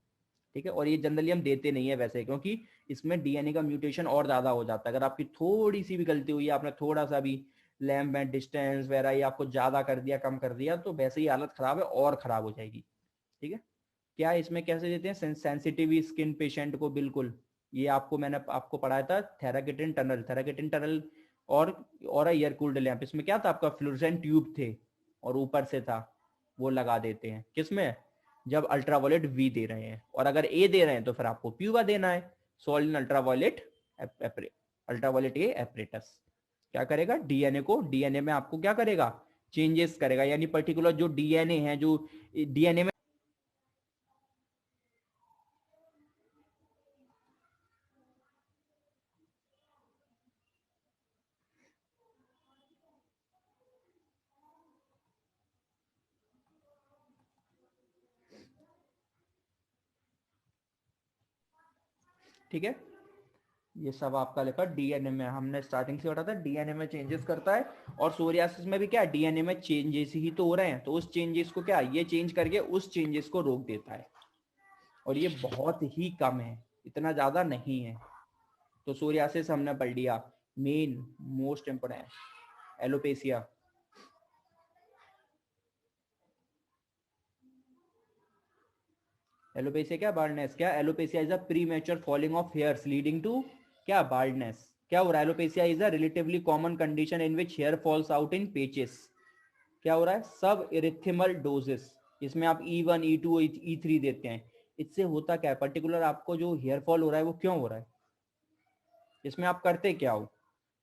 ठीक है। और ये जनरली हम देते नहीं है वैसे, क्योंकि इसमें डीएनए का म्यूटेशन और ज्यादा हो जाता है। अगर आपकी थोड़ी सी भी गलती हुई, आपने थोड़ा सा भी लैम्प में डिस्टेंस वगैरह या आपको ज्यादा कर दिया, कम कर दिया, तो वैसे ही हालत खराब है और खराब हो जाएगी, ठीक है। क्या इसमें कैसे देते हैं, सेंसिटिव स्किन पेशेंट को, बिल्कुल ये आपको मैंने आपको पढ़ाया था, थेराकिटिन टनल, थेराकिटिन टनल और एयर कूल्ड लैंप, इसमें क्या था आपका फ्लोरेसेंट ट्यूब थे और ऊपर से था, वो लगा देते हैं किसमें, जब अल्ट्रावायलेट वी दे रहे हैं, और अगर ए दे रहे हैं तो फिर आपको प्यूवा देना है, sold in ultraviolet A apparatus क्या करेगा, डीएनए को, डीएनए में आपको क्या करेगा, चेंजेस करेगा, यानी पर्टिकुलर जो डीएनए है, जो डीएनए में ठीक है, ये सब आपका लिखा डीएनए में, हमने स्टार्टिंग से बताया था डीएनए में चेंजेस करता है, और सोरियासिस में भी क्या डीएनए में चेंजेस ही तो हो रहे हैं, तो उस चेंजेस को क्या ये चेंज करके उस चेंजेस को रोक देता है, और ये बहुत ही कम है, इतना ज्यादा नहीं है। तो सोरियासिस हमने पढ़ लिया, main most important alopecia, alopecia क्या, बाल्डनेस, क्या alopecia is a premature falling of hairs leading to क्या, बाल्डनेस, क्या हो रहा है, alopecia is a relatively common condition in which hair falls out in patches, क्या हो रहा है, सब इरिथेमल डोजेस, इसमें आप E1 E2 E3 देते हैं, इससे होता क्या है, पर्टिकुलर आपको जो हेयर फॉल हो रहा है वो क्यों हो रहा है, इसमें आप करते क्या हो,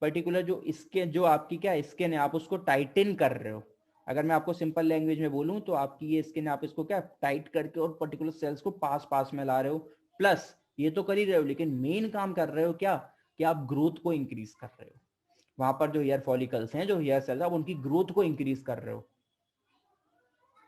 पर्टिकुलर जो इसके जो आपकी क्या स्किन है आप उसको टाइटन कर रहे हो, अगर मैं आपको सिंपल लैंग्वेज में बोलूं तो आपकी ये स्किन आप इसको क्या टाइट करके और पर्टिकुलर सेल्स को पास पास में ला रहे हो, प्लस ये तो कर ही रहे हो, लेकिन मेन काम कर रहे हो क्या, कि आप ग्रोथ को इंक्रीज कर रहे हो, वहां पर जो हेयर फॉलिकल्स हैं, जो हेयर सेल्स, आप उनकी ग्रोथ को इंक्रीज कर रहे हो।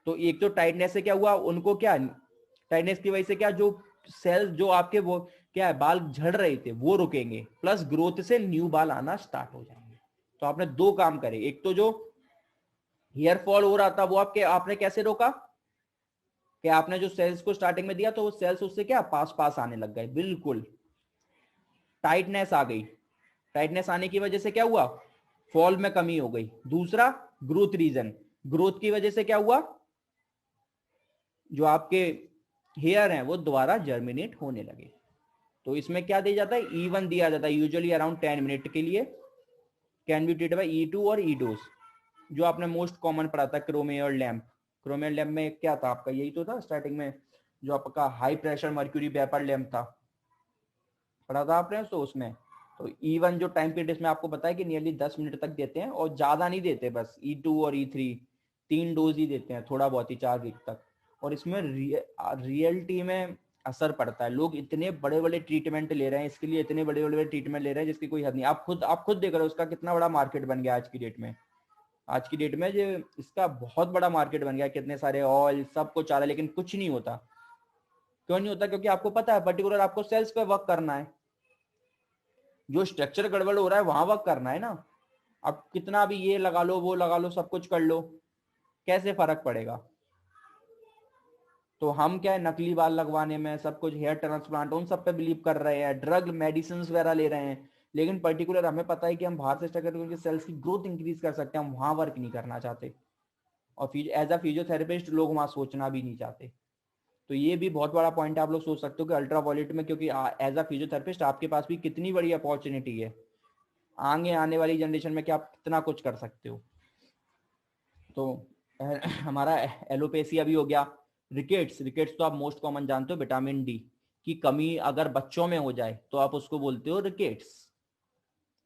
तो एक तो टाइटनेस से क्या हुआ, उनको क्या, टाइटनेस की वजह से क्या, जो सेल्स जो आपके वो क्या है बाल झड़ रहे थे वो रुकेंगे, प्लस ग्रोथ से न्यू बाल आना स्टार्ट हो जाएंगे। तो आपने दो काम करे, एक तो जो हेयर फॉल हो रहा था वो आपके आपने कैसे रोका, कि आपने जो सेल्स को स्टार्टिंग में दिया तो वो सेल्स उससे क्या पास पास आने लग गए, बिल्कुल टाइटनेस आ गई, टाइटनेस आने की वजह से क्या हुआ, फॉल में कमी हो गई। दूसरा ग्रोथ रीजन, ग्रोथ की वजह से क्या हुआ, जो आपके हेयर हैं वो दोबारा जर्मिनेट होने लगे। तो इसमें क्या दिया जाता है, E1 दिया जाता है यूजुअली अराउंड 10 मिनट के लिए, can be treated by E2 और E डोज, जो आपने मोस्ट कॉमन पढ़ा था क्रोमेयर लैंप, क्रोमेयर लैंप में क्या था आपका, यही तो था स्टार्टिंग में, जो आपका high pressure mercury vapour lamp था, पढ़ा था आपने तो उसमें। तो E1 जो टाइम पीरियड इसमें आपको बताया कि नियरली 10 मिनट तक देते हैं, और ज्यादा नहीं देते, बस E2 और E3 तीन डोज ही देते हैं, थोड़ा बहुत ही 4 वीक तक, और इसमें रियलिटी में असर पड़ता है, लोग इतने बड़े बड़े ट्रीटमेंट ले रहे हैं इसके लिए, इतने बड़े बड़े ट्रीटमेंट ले रहे हैं जिसकी कोई हद नहीं, आप खुद देख रहे हो उसका कितना बड़ा मार्केट बन गया आज की डेट में, आज की डेट में जो इसका बहुत बड़ा मार्केट बन गया, कितने सारे ऑयल सब कुछ आ रहा है, लेकिन कुछ नहीं होता, क्यों नहीं होता, क्योंकि आपको पता है पर्टिकुलर आपको सेल्स पे वर्क करना है, जो स्ट्रक्चर गड़बड़ हो रहा है वहां वर्क करना है ना, अब कितना भी ये लगा लो वो लगा लो सब कुछ कर लो, कैसे फर्क पड़ेगा। तो हम क्या है नकली बाल लगवाने में, सब कुछ हेयर ट्रांसप्लांट उन सब पे बिलीव कर रहे हैं, ड्रग मेडिसिन वगैरह ले रहे हैं, लेकिन पर्टिकुलर हमें पता है कि हम बाहर से स्ट्रक्चर करके सेल्स की ग्रोथ इंक्रीज कर सकते हैं, हम वहां वर्क नहीं करना चाहते, और फिर एज अ फिजियोथेरेपिस्ट लोग वहां सोचना भी नहीं चाहते। तो ये भी बहुत बड़ा पॉइंट है, आप लोग सोच सकते हो कि अल्ट्रावायलेट में, क्योंकि एज अ फिजियोथेरेपिस्ट आपके पास भी कितनी बड़ी अपॉर्चुनिटी है आगे आने वाली जनरेशन में, कि आप कितना कुछ कर सकते हो। तो हमारा एलोपेसिया भी हो गया, रिकेट्स, रिकेट्स तो आप मोस्ट कॉमन जानते हो, विटामिन डी की कमी अगर बच्चों में हो जाए तो आप उसको बोलते हो रिकेट्स,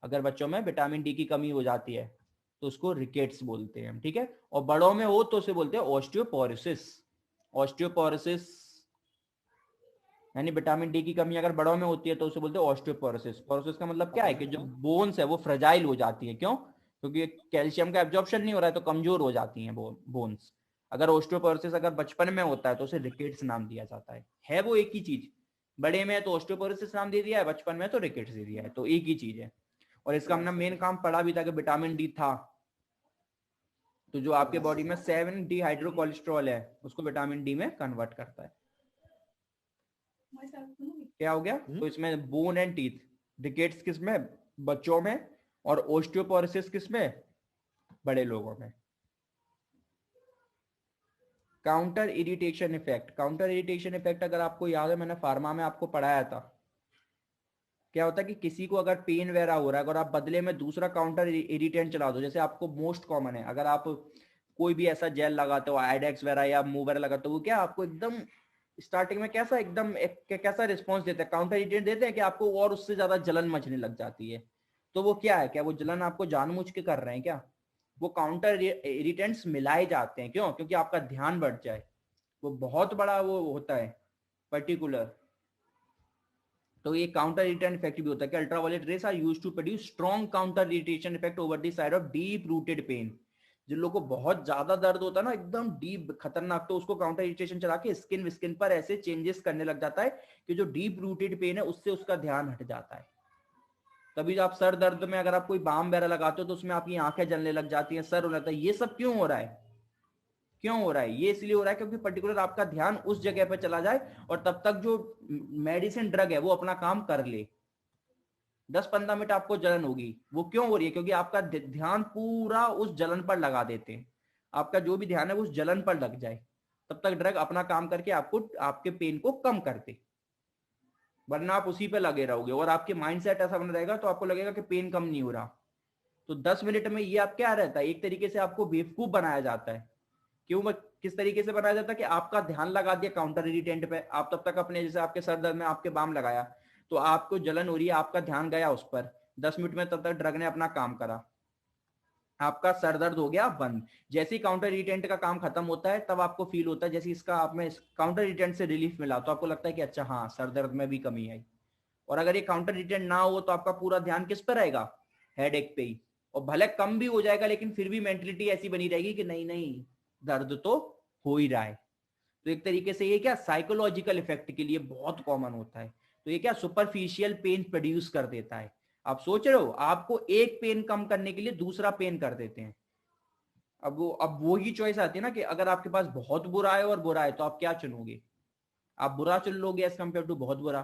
अगर बच्चों में विटामिन डी की कमी हो जाती है तो उसको रिकेट्स बोलते हैं, ठीक है, और बड़ों में हो तो उसे बोलते हैं ऑस्टियोपोरोसिस, ऑस्टियोपोरोसिस यानी विटामिन डी की कमी अगर बड़ों में होती है तो उसे बोलते हैं ऑस्टियोपोरोसिस। पोरोसिस का मतलब क्या है कि जो बोन्स है वो फ्रेजाइल हो जाती है, क्यों, क्योंकि कैल्शियम का एब्जॉर्प्शन नहीं हो रहा है तो कमजोर हो जाती हैं बोन्स। अगर ऑस्टियोपोरोसिस अगर बचपन में होता है तो उसे रिकेट्स नाम दिया जाता है वो एक ही चीज, बड़े में तो ऑस्टियोपोरोसिस नाम दे दिया है, बचपन में तो रिकेट्स दे दिया है, तो एक ही चीज है। और इसका हमने मेन काम पढ़ा भी था कि विटामिन डी था, तो जो आपके बॉडी में 7 डिहाइड्रोकोलेस्ट्रॉल है उसको विटामिन डी में कन्वर्ट करता है। क्या हो गया, तो इसमें बोन एंड टीथ, रिकेट्स किसमें, बच्चों में, और ओस्टियोपोरोसिस किसमें, बड़े लोगों में। Counter irritation effect, counter irritation effect अगर आपको याद है मैंने फार्मा में आपको पढ़ाया था, क्या होता है कि किसी को अगर पेन वगैरह हो रहा है और आप बदले में दूसरा काउंटर इरिटेंट चला दो, जैसे आपको मोस्ट कॉमन है, अगर आप कोई भी ऐसा जेल लगाते हो आइडेक्स वगैरह या मूव वगैरह लगाते हो, वो क्या आपको एकदम स्टार्टिंग में कैसा एकदम कैसा रिस्पॉन्स देते हैं, काउंटर इरिटेंट देते हैं कि आपको और उससे ज्यादा जलन मचने लग जाती है। तो वो क्या है, क्या वो जलन आपको जानबूझ के कर रहे हैं क्या? वो काउंटर इरिटेंट्स मिलाए जाते हैं, क्यों? क्योंकि आपका ध्यान बढ़ जाए। वो बहुत बड़ा वो होता है पर्टिकुलर। तो ये काउंटर इरिटेंट इफेक्ट भी होता है कि ultraviolet rays are used to produce strong counter irritation effect over the side of deep rooted pain. जिन लोगों को बहुत ज्यादा दर्द होता है ना, एकदम डीप खतरनाक, तो उसको काउंटर इरिटेशन चला के स्किन पर ऐसे चेंजेस करने लग जाता है कि जो डीप रूटेड पेन है उससे उसका ध्यान हट जाता है। तभी आप सर दर्द में अगर आप कोई बाम वगैरह लगाते हो तो उसमें आपकी आंखें जलने लग जाती हैं, सर हो जाता है। ये सब क्यों हो रहा है? क्यों हो रहा है? ये इसलिए हो रहा है क्योंकि पर्टिकुलर आपका ध्यान उस जगह पर चला जाए और तब तक जो मेडिसिन ड्रग है वो अपना काम कर ले। 10-15 मिनट आपको जलन होगी, वो क्यों हो रही है? क्योंकि आपका ध्यान पूरा उस जलन पर लगा देते हैं। आपका जो भी ध्यान है वो उस जलन पर लग जाए, तब तक ड्रग अपना काम करके आपको आपके पेन को कम कर दे। वरना आप उसी पे लगे रहोगे और आपके माइंडसेट ऐसा बना रहेगा तो आपको लगेगा कि पेन कम नहीं हो रहा। तो 10 मिनट में ये आप क्या रहता है, एक तरीके से आपको बेवकूफ बनाया जाता है। क्यों? किस तरीके से बनाया जाता है कि आपका ध्यान लगा दिया काउंटर इरिटेंट पे, आप तब तक अपने, जैसे आपके सर दर्द में आपके बाम लगाया तो आपको जलन हो रही है, आपका ध्यान गया उस पर, 10 मिनट में तब तक ड्रग ने अपना काम करा, आपका सर दर्द हो गया बंद। जैसे ही काउंटर इरिटेंट का काम खत्म होता है तब आपको फील होता है जैसे इसका आप में काउंटर इरिटेंट से रिलीफ मिला, तो आपको लगता है कि अच्छा हाँ सर दर्द में भी कमी आई। और अगर ये काउंटर इरिटेंट ना हो तो आपका पूरा ध्यान किस पर रहेगा? हेडेक पे ही। और भले कम भी हो जाएगा लेकिन फिर भी मेंटलिटी ऐसी बनी रहेगी कि नहीं नहीं दर्द तो हो ही रहा है। तो एक तरीके से ये क्या साइकोलॉजिकल इफेक्ट के लिए बहुत कॉमन होता है। तो ये क्या सुपरफिशियल पेन प्रोड्यूस कर देता है। आप सोच रहे हो, आपको एक पेन कम करने के लिए दूसरा पेन कर देते हैं। अब वो ही चॉइस आती है ना कि अगर आपके पास बहुत बुरा है और बुरा है तो आप क्या चुनोगे? आप बुरा चुन लोगे एज कम्पेयर टू बहुत बुरा।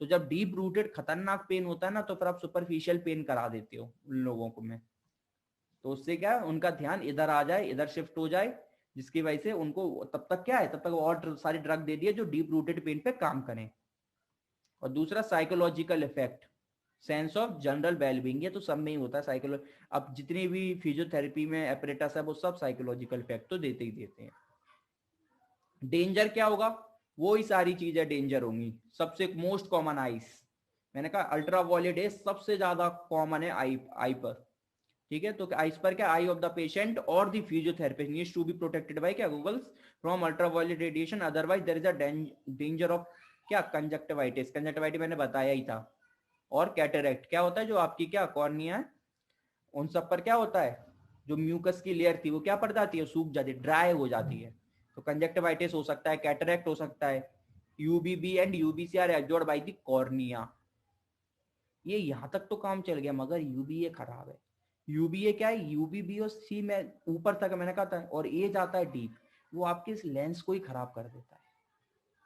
तो जब डीप रूटेड खतरनाक पेन होता है ना तो फिर आप सुपरफिशियल पेन करा देते हो उन लोगों को में। तो उससे क्या है, उनका ध्यान इधर आ जाए, इधर शिफ्ट हो जाए, जिसकी वजह से उनको तब तक क्या है, तब तक और सारी ड्रग दे दिए जो डीप रूटेड पेन पे काम करें। और दूसरा psychological effect, sense of general wellbeing, ये तो सब में ही होता है साइकोलॉजी। अब जितनी भी फिजियोथेरेपी में एपरेटस है वो सब साइकोलॉजिकल इफेक्ट तो देते ही देते हैं। डेंजर क्या होगा? वो ही सारी चीजें डेंजर होंगी। सबसे मोस्ट कॉमन आइस, मैंने कहा अल्ट्रा वायलेट रेज सबसे ज्यादा कॉमन है आई पर। ठीक है, तो आइस पर क्या, आई ऑफ द पेशेंट और the physiotherapist needs to be protected by क्या goggles from ultraviolet radiation, otherwise there is a danger of क्या कंजक्टिवाइटिस, कंजक्टिवाइटिस मैंने बताया ही था। और कैटरेक्ट क्या होता है, जो आपकी क्या कॉर्निया है उन सब पर क्या होता है, जो म्यूकस की लेयर थी वो क्या पड़ जाती है, सूख जाती है, ड्राई हो जाती है। तो कंजक्टिवाइटिस हो सकता है, कैटरेक्ट हो सकता है। UVB and UVC are absorbed by the cornea. ये यहां तक तो काम चल गया, मगर यूबीए खराब है। यूबीए क्या है, यूबीबी और सी में ऊपर तक मैंने कहा था, और ए जाता है डीप, वो आपके इस लेंस को ही खराब कर देता है,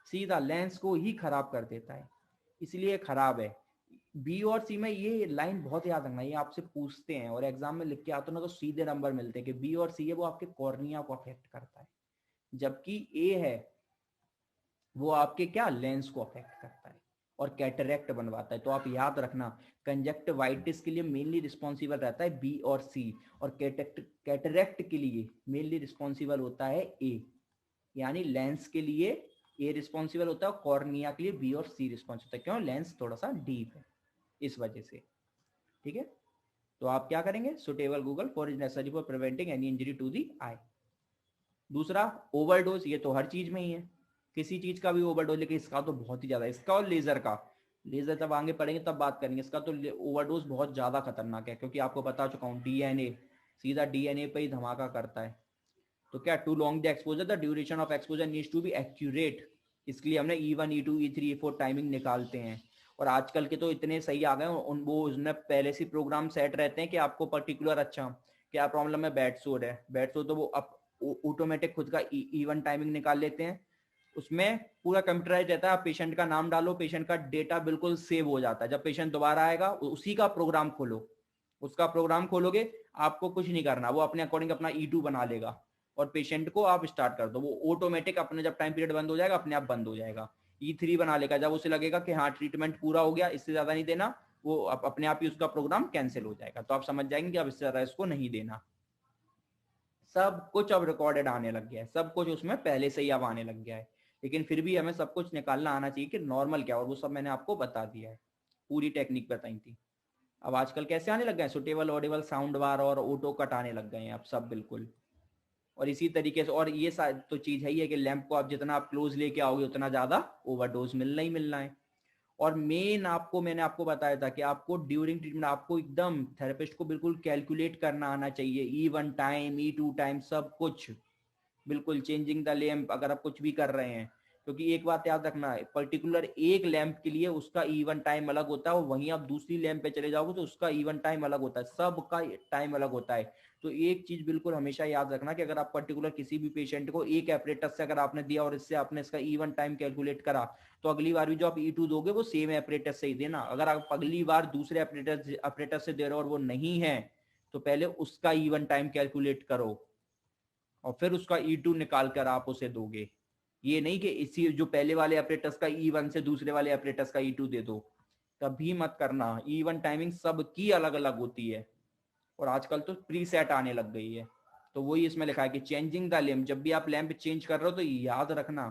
सीधा लेंस को ही खराब कर देता है, इसलिए खराब है। बी और सी में ये लाइन बहुत याद रखना, ये आपसे पूछते हैं और एग्जाम में लिख के आते हो ना तो सीधे नंबर मिलते हैं कि बी और सी है वो आपके कॉर्निया को अफेक्ट करता है, जबकि ए है वो आपके क्या लेंस को अफेक्ट करता है और कैटरेक्ट बनवाता है। तो आप याद रखना कंजक्टिवाइटिस के लिए मेनली रिस्पॉन्सिबल रहता है बी और सी, और कैटरेक्ट के लिए मेनली रिस्पॉन्सिबल होता है ए, यानी लेंस के लिए ए रिस्पॉन्सिबल होता है, कॉर्निया के लिए बी और सी रिस्पॉन्सिबल होता है। क्यों? लेंस थोड़ा सा डीप है इस वजह से। ठीक है, तो आप क्या करेंगे, suitable goggle for is necessary for preventing any injury to the eye. दूसरा ओवरडोज, ये तो हर चीज में ही है, किसी चीज का भी ओवरडोज, लेकिन इसका तो बहुत ही ज्यादा, इसका और लेजर का, लेजर जब आगे पढ़ेंगे तब बात करेंगे, इसका तो ओवरडोज बहुत ज्यादा खतरनाक है, क्योंकि आपको बता चुका हूँ डीएनए, सीधा डीएनए पे ही धमाका करता है। तो क्या, too long the exposure the duration of exposure needs to be accurate, इसके लिए हमने E1 E2 E3 E4 timing निकालते हैं। और आजकल के तो इतने सही आ गए उन, वो उसने पहले से प्रोग्राम सेट रहते हैं कि आपको पर्टिकुलर, अच्छा क्या प्रॉब्लम है, बेड सोर है, बेड सोर, तो वो ऑटोमेटिक खुद का E1 टाइमिंग निकाल लेते हैं। उसमें पूरा कंप्यूटराइज रहता है, आप पेशेंट का नाम डालो, पेशेंट का डेटा बिल्कुल सेव हो जाता है, जब पेशेंट दोबारा आएगा उसी का प्रोग्राम खोलो, उसका प्रोग्राम खोलोगे, आपको कुछ नहीं करना, वो अपने अकॉर्डिंग अपना E2 बना लेगा और पेशेंट को आप स्टार्ट कर दो, वो ऑटोमेटिक अपने जब टाइम पीरियड बंद हो जाएगा अपने आप बंद हो जाएगा। E3 बना लेगा। जब उसे लगेगा कि हाँ ट्रीटमेंट पूरा हो गया, इससे ज्यादा नहीं देना, वो अपने आप ही उसका प्रोग्राम कैंसिल हो जाएगा। तो आप समझ जाएंगे कि अब इससे ज्यादा इसको नहीं देना। सब कुछ अब रिकॉर्डेड आने लग गया है, सब कुछ उसमें पहले से ही अब आने लग गया है। लेकिन फिर भी हमें सब कुछ निकालना आना चाहिए कि नॉर्मल क्या, और वो सब मैंने आपको बता दिया है, पूरी टेक्निक बताई थी। अब आजकल कैसे आने लग गए, सुटेबल ऑडिबल साउंड बार और ऑटो कट आने लग गए हैं अब सब बिल्कुल। और इसी तरीके से, और ये तो चीज है ही है कि लैंप को आप जितना आप क्लोज लेके आओगे उतना ज्यादा ओवरडोज मिलना ही मिलना है। और मेन आपको मैंने आपको बताया था कि आपको ड्यूरिंग ट्रीटमेंट आपको एकदम थेरेपिस्ट को बिल्कुल कैलकुलेट करना आना चाहिए, E1 टाइम E2 टाइम सब कुछ बिल्कुल। चेंजिंग द लैंप अगर आप कुछ भी कर रहे हैं, क्योंकि एक बात याद रखना है, पर्टिकुलर एक लैंप के लिए उसका E1 टाइम अलग होता है, और वहीं आप दूसरी लैंप पे चले जाओगे तो उसका E1 टाइम अलग होता है, सबका टाइम अलग होता है। तो एक चीज बिल्कुल हमेशा याद रखना कि अगर आप पर्टिकुलर किसी भी पेशेंट को एक एपरेटस से अगर आपने दिया और इससे आपने इसका E1 टाइम कैलकुलेट करा, तो अगली बार भी जो आप E2 दोगे वो सेम एपरेटस से ही देना। अगर आप अगली बार दूसरे एपरेटस से दे रहे हो और वो नहीं है, तो पहले उसका E1 टाइम कैलकुलेट करो और फिर उसका E2 निकाल कर आप उसे दोगे। ये नहीं कि इसी जो पहले वाले ऑपरेटर्स का E1 से दूसरे वाले ऑपरेटर्स का E2 दे दो, कभी मत करना। E1 टाइमिंग सबकी अलग अलग होती है, और आजकल तो प्रीसेट आने लग गई है। तो वही इसमें लिखा है कि चेंजिंग द लैंप, जब भी आप लैंप चेंज कर रहे हो तो याद रखना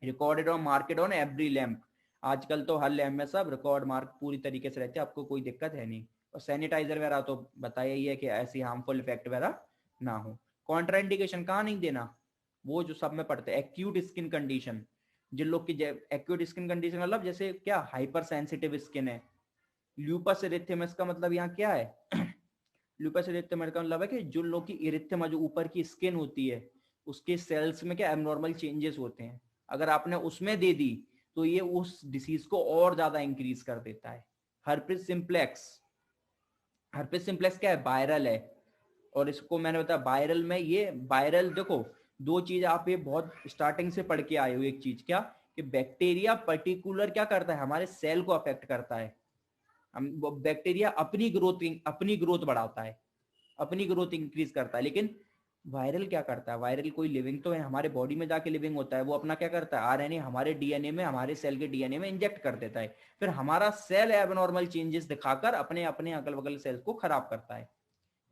recorded on market on every lamp. आजकल तो हर लैंप में सब रिकॉर्ड मार्क पूरी तरीके से रहते हैं, आपको कोई दिक्कत है नहीं। और सैनिटाइजर वगैरह तो बताया ही है कि ऐसी हार्मफुल इफेक्ट वगैरह ना हो। कॉन्ट्राइंडिकेशन कहाँ नहीं देना, वो जो सब में पढ़ते हैं, एक्यूट स्किन कंडीशन, जिन लोग की एक्यूट स्किन कंडीशन मतलब जैसे क्या हाइपर सेंसिटिव स्किन है। ल्यूपस इरिथेमस का मतलब यहाँ क्या है ल्यूपस इरिथेमस का मतलब है कि जो लोग की इरिथेमा जो ऊपर की स्किन होती है उसके सेल्स में क्या एबनॉर्मल चेंजेस होते हैं, अगर आपने उसमें दे दी तो ये उस डिसीज को और ज्यादा इंक्रीज कर देता है। हर्पिस सिंप्लेक्स, हर्पिस सिंप्लेक्स क्या है, वायरल है। और इसको मैंने बताया वायरल में, ये वायरल देखो दो चीज आप ये बहुत स्टार्टिंग से पढ़ के आए हो। एक चीज क्या कि बैक्टीरिया पर्टिकुलर क्या करता है, हमारे सेल को अफेक्ट करता है। हम बैक्टीरिया अपनी ग्रोथ बढ़ाता है, अपनी ग्रोथ इंक्रीज करता है। लेकिन वायरल क्या करता है, वायरल कोई लिविंग तो है, हमारे बॉडी में जाके लिविंग होता है, वो अपना क्या करता है आरएनए हमारे डीएनए में, हमारे सेल के डीएनए में इंजेक्ट कर देता है। फिर हमारा सेल एबनॉर्मल चेंजेस दिखाकर अपने अपने अगल बगल सेल्स को खराब करता है।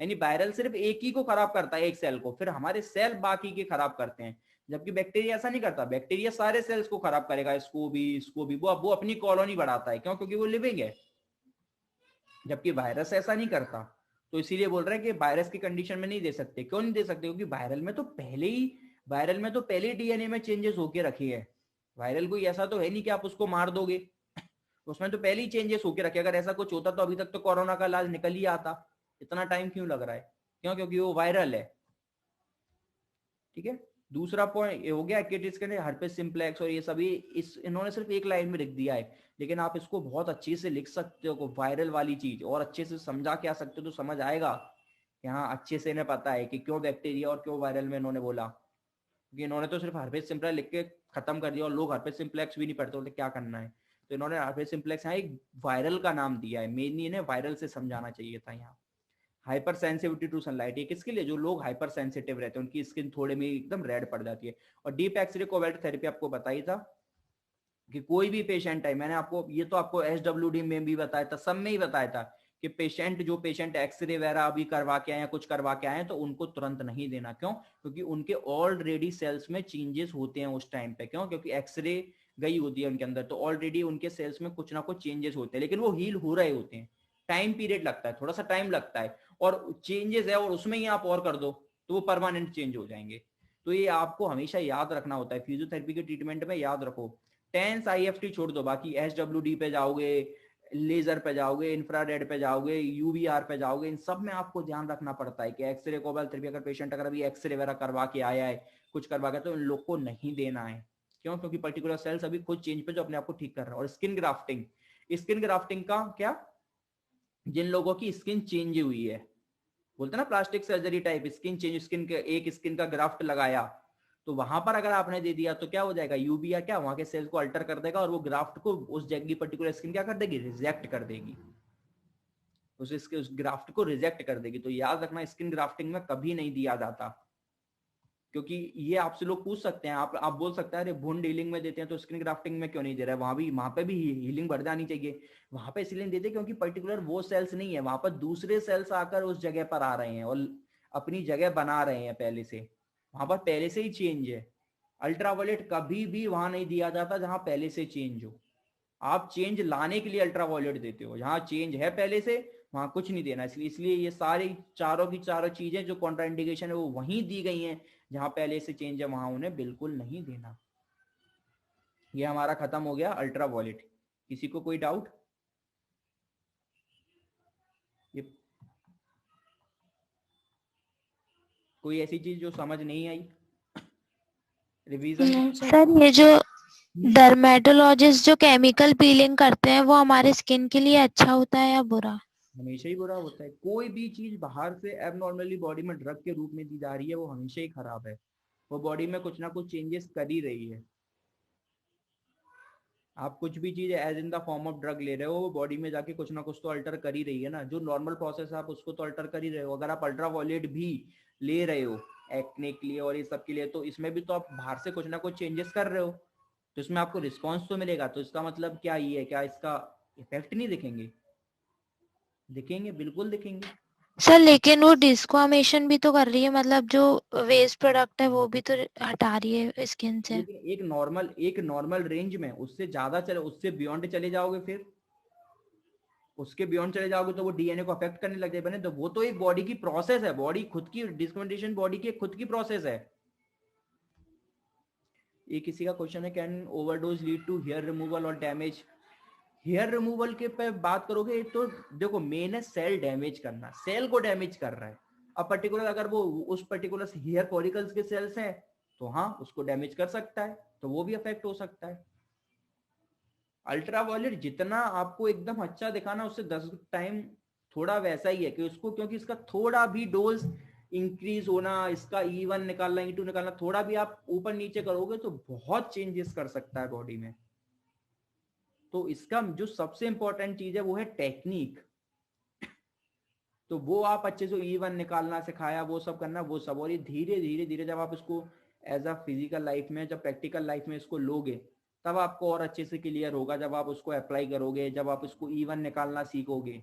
यानी वायरल सिर्फ एक ही को खराब करता है, एक सेल को, फिर हमारे सेल बाकी के खराब करते हैं। जबकि बैक्टीरिया ऐसा नहीं करता, बैक्टीरिया सारे सेल्स को खराब करेगा, इसको भी वो अपनी कॉलोनी बढ़ाता है, क्यों, क्योंकि वो लिविंग है। जबकि वायरस ऐसा नहीं करता। तो इसीलिए बोल रहे हैं कि वायरस की कंडीशन में नहीं दे सकते। क्यों नहीं दे सकते, क्योंकि वायरल में तो पहले डीएनए में चेंजेस होके रखे हैं। वायरल कोई ऐसा तो है नहीं कि आप उसको मार दोगे, उसमें तो पहले ही चेंजेस होके रखे। अगर ऐसा कुछ होता तो अभी तक तो कोरोना का इलाज निकल ही आता। इतना टाइम क्यों लग रहा है, क्यों, क्योंकि वो वायरल है। ठीक है, दूसरा पॉइंट ये हो गया एक्यूट स्किन, हर्पेस सिंप्लेक्स और ये सभी इन्होंने सिर्फ एक लाइन में लिख दिया है, लेकिन आप इसको बहुत अच्छे से लिख सकते हो वायरल वाली चीज, और अच्छे से समझा के आ सकते हो तो समझ आएगा कि हाँ अच्छे से इन्हें पता है कि क्यों बैक्टीरिया और क्यों वायरल में इन्होंने बोला। क्योंकि इन्होंने तो सिर्फ हर्पेस सिंप्लेक्स लिख के खत्म कर दिया, और लोग हर्पेस सिंप्लेक्स भी नहीं पढ़ते, बोलते क्या करना है। तो इन्होंने हर्पेस सिंप्लेक्स यहाँ एक वायरल का नाम दिया है, मेनली इन्हें वायरल से समझाना चाहिए था यहाँ। हाइपर सेंसिटिविटी टू सनलाइट, ये किसके लिए, जो लोग हाइपर सेंसिटिव रहते हैं उनकी स्किन थोड़े में एकदम रेड पड़ जाती है। और डीप एक्सरे कोबाल्ट थेरेपी आपको बताई था कि कोई भी पेशेंट है, मैंने आपको ये तो आपको SWD में भी बताया था, सब में ही बताया था कि पेशेंट एक्सरे वगैरह अभी करवा के आए हैं, कुछ करवा के आए हैं, तो उनको तुरंत नहीं देना। क्यों, क्योंकि उनके ऑलरेडी सेल्स में चेंजेस होते हैं उस टाइम पे। क्यों, क्योंकि एक्सरे गई होती है उनके अंदर, तो ऑलरेडी उनके सेल्स में कुछ ना कुछ चेंजेस होते हैं, लेकिन वो हील हो रहे होते हैं। टाइम पीरियड लगता है, थोड़ा सा टाइम लगता है, और चेंजेस है और उसमें ही आप और कर दो तो वो परमानेंट चेंज हो जाएंगे। तो ये आपको हमेशा याद रखना होता है फिजियोथेरेपी के ट्रीटमेंट में, याद रखो। टेंस IFT छोड़ दो, बाकी SWD पे जाओगे, लेजर पे जाओगे, इंफ्रारेड पे जाओगे, UVR पे जाओगे, इन सब में आपको ध्यान रखना पड़ता है कि एक्सरे कोबाल्ट थेरेपी अगर पेशेंट अगर अभी एक्सरे वगैरह करवा के आया है, कुछ करवा के, तो इन लोग को नहीं देना है। क्यों, क्योंकि पर्टिकुलर सेल्स अभी खुद चेंज पे जो अपने आप को ठीक कर रहा है। और स्किन ग्राफ्टिंग का क्या, जिन लोगों की स्किन चेंज हुई है, बोलते ना प्लास्टिक सर्जरी टाइप, स्किन का ग्राफ्ट लगाया, तो वहां पर अगर आपने दे दिया तो क्या हो जाएगा, UVR क्या वहां के सेल्स को अल्टर कर देगा, और वो ग्राफ्ट को उस जगह की पर्टिकुलर स्किन क्या कर देगी, रिजेक्ट कर देगी, उस ग्राफ्ट को रिजेक्ट कर देगी। तो याद रखना स्किन ग्राफ्टिंग में कभी नहीं दिया जाता। क्योंकि ये आपसे लोग पूछ सकते हैं, आप बोल सकते हैं अरे वुंड हीलिंग में देते हैं तो स्किन ग्राफ्टिंग में क्यों नहीं दे रहा है, वहां पे भी हीलिंग बढ़ जानी चाहिए। वहां पे इसलिए देते क्योंकि पर्टिकुलर वो सेल्स नहीं है, वहां पर दूसरे सेल्स आकर उस जगह पर आ रहे हैं और अपनी जगह बना रहे हैं पहले से, वहां पर पहले से ही चेंज है। अल्ट्रावायलेट कभी भी वहां नहीं दिया जाता जहां पहले से चेंज हो। आप चेंज लाने के लिए अल्ट्रावायलेट देते हो, जहां चेंज है पहले से वहां कुछ नहीं देना। इसलिए ये सारी चारों की चारों चीजें जो कॉन्ट्राइंडिकेशन है वो वहीं दी गई हैं, जहां पहले से चेंज है वहां उन्हें बिल्कुल नहीं देना। ये हमारा खत्म हो गया अल्ट्रावायलेट। किसी को कोई डाउट? ये कोई ऐसी चीज जो समझ नहीं आई रिवीजन के? सर ये जो डर्मेटोलॉजिस्ट जो केमिकल पीलिंग करते हैं वो हमारे स्किन के लिए अच्छा होता है या बुरा? हमेशा ही बुरा होता है। कोई भी चीज बाहर से एबनॉर्मली बॉडी में ड्रग के रूप में दी जा रही है वो हमेशा ही खराब है। वो बॉडी में कुछ ना कुछ चेंजेस कर ही रही है। आप कुछ भी चीज as in the form of drug ले रहे हो वो बॉडी में जाके कुछ ना कुछ तो अल्टर कर ही रही है ना। जो नॉर्मल प्रोसेस है आप उसको तो अल्टर कर ही रहे हो। अगर आप अल्ट्रावायलेट भी ले रहे हो एक्ने के लिए और ये सब के लिए, तो इसमें भी तो आप बाहर से कुछ ना कुछ चेंजेस कर रहे हो, तो इसमें आपको रिस्पॉन्स तो मिलेगा। तो इसका मतलब क्या ये है, क्या इसका इफेक्ट नहीं दिखेंगे? दिखेंगे, बिल्कुल दिखेंगे। सर लेकिन वो डिस्क्वामेशन भी तो कर रही है, मतलब जो वेस्ट प्रोडक्ट है वो भी तो हटा रही है स्किन से। लेकिन एक नॉर्मल रेंज में, उससे ज्यादा चले, उससे बियॉन्ड चले जाओगे, फिर उसके बियॉन्ड चले जाओगे तो वो डीएनए को अफेक्ट करने लग जाए बने। तो वो तो एक बॉडी की प्रोसेस है, बॉडी खुद की डिस्क्रिमिनेशन बॉडी की खुद की प्रोसेस है। ये किसी का क्वेश्चन है, can overdose lead to hair removal और डैमेज? हेयर रिमूवल के पे बात करोगे तो देखो मेन है सेल डैमेज करना, सेल को डैमेज कर रहा है। अब पर्टिकुलर अगर वो उस पर्टिकुलर हेयर फॉलिकल्स के सेल्स हैं तो हाँ उसको डैमेज कर सकता है, तो वो भी अफेक्ट हो सकता है। अल्ट्रावायलेट जितना आपको एकदम अच्छा दिखाना उससे 10 टाइम थोड़ा वैसा ही है कि उसको, क्योंकि इसका थोड़ा भी डोज इंक्रीज होना, इसका E1 निकालना E2 निकालना, थोड़ा भी आप ऊपर नीचे करोगे तो बहुत चेंजेस कर सकता है बॉडी में। तो इसका जो सबसे इंपॉर्टेंट चीज है वो है टेक्निक। तो वो आप अच्छे से E1 निकालना सिखाया, वो सब करना, वो सब। और ये धीरे धीरे धीरे जब आप इसको एज अ फिजिकल लाइफ में, जब प्रैक्टिकल लाइफ में इसको लोगे तब आपको और अच्छे से क्लियर होगा। जब आप उसको अप्लाई करोगे, जब आप इसको E1 निकालना सीखोगे,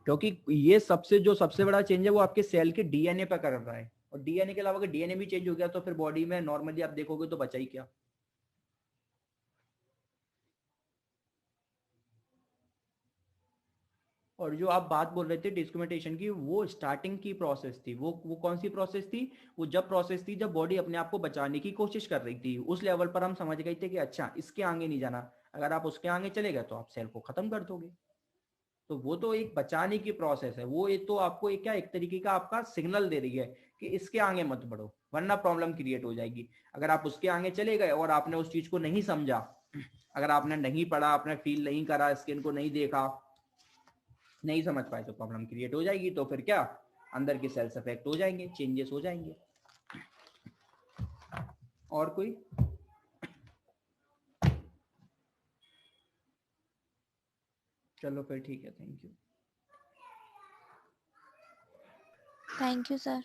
क्योंकि ये सबसे बड़ा चेंज है वो आपके सेल के डीएनए पर कर रहा है। और डीएनए के अलावा अगर डीएनए भी चेंज हो गया तो फिर बॉडी में नॉर्मली आप देखोगे तो बचा ही क्या। और जो आप बात बोल रहे थे डिस्क्रिमिनेशन की, वो स्टार्टिंग की प्रोसेस थी। वो कौन सी प्रोसेस थी? वो जब प्रोसेस थी जब बॉडी अपने आप को बचाने की कोशिश कर रही थी। उस लेवल पर हम समझ गए थे कि अच्छा इसके आगे नहीं जाना, अगर आप उसके आगे चले गए तो आप सेल को खत्म कर दोगे। तो वो तो एक बचाने की प्रोसेस है। वो एक तो आपको एक क्या, एक तरीके का आपका सिग्नल दे रही है कि इसके आगे मत बढ़ो वरना प्रॉब्लम क्रिएट हो जाएगी। अगर आप उसके आगे चले गए और आपने उस चीज को नहीं समझा, अगर आपने नहीं पढ़ा, आपने फील नहीं करा, स्किन को नहीं देखा, नहीं समझ पाए, तो प्रॉब्लम क्रिएट हो जाएगी। तो फिर क्या, अंदर के सेल्स अफेक्ट हो जाएंगे, चेंजेस हो जाएंगे। और कोई? चलो फिर ठीक है, thank you. Thank you sir.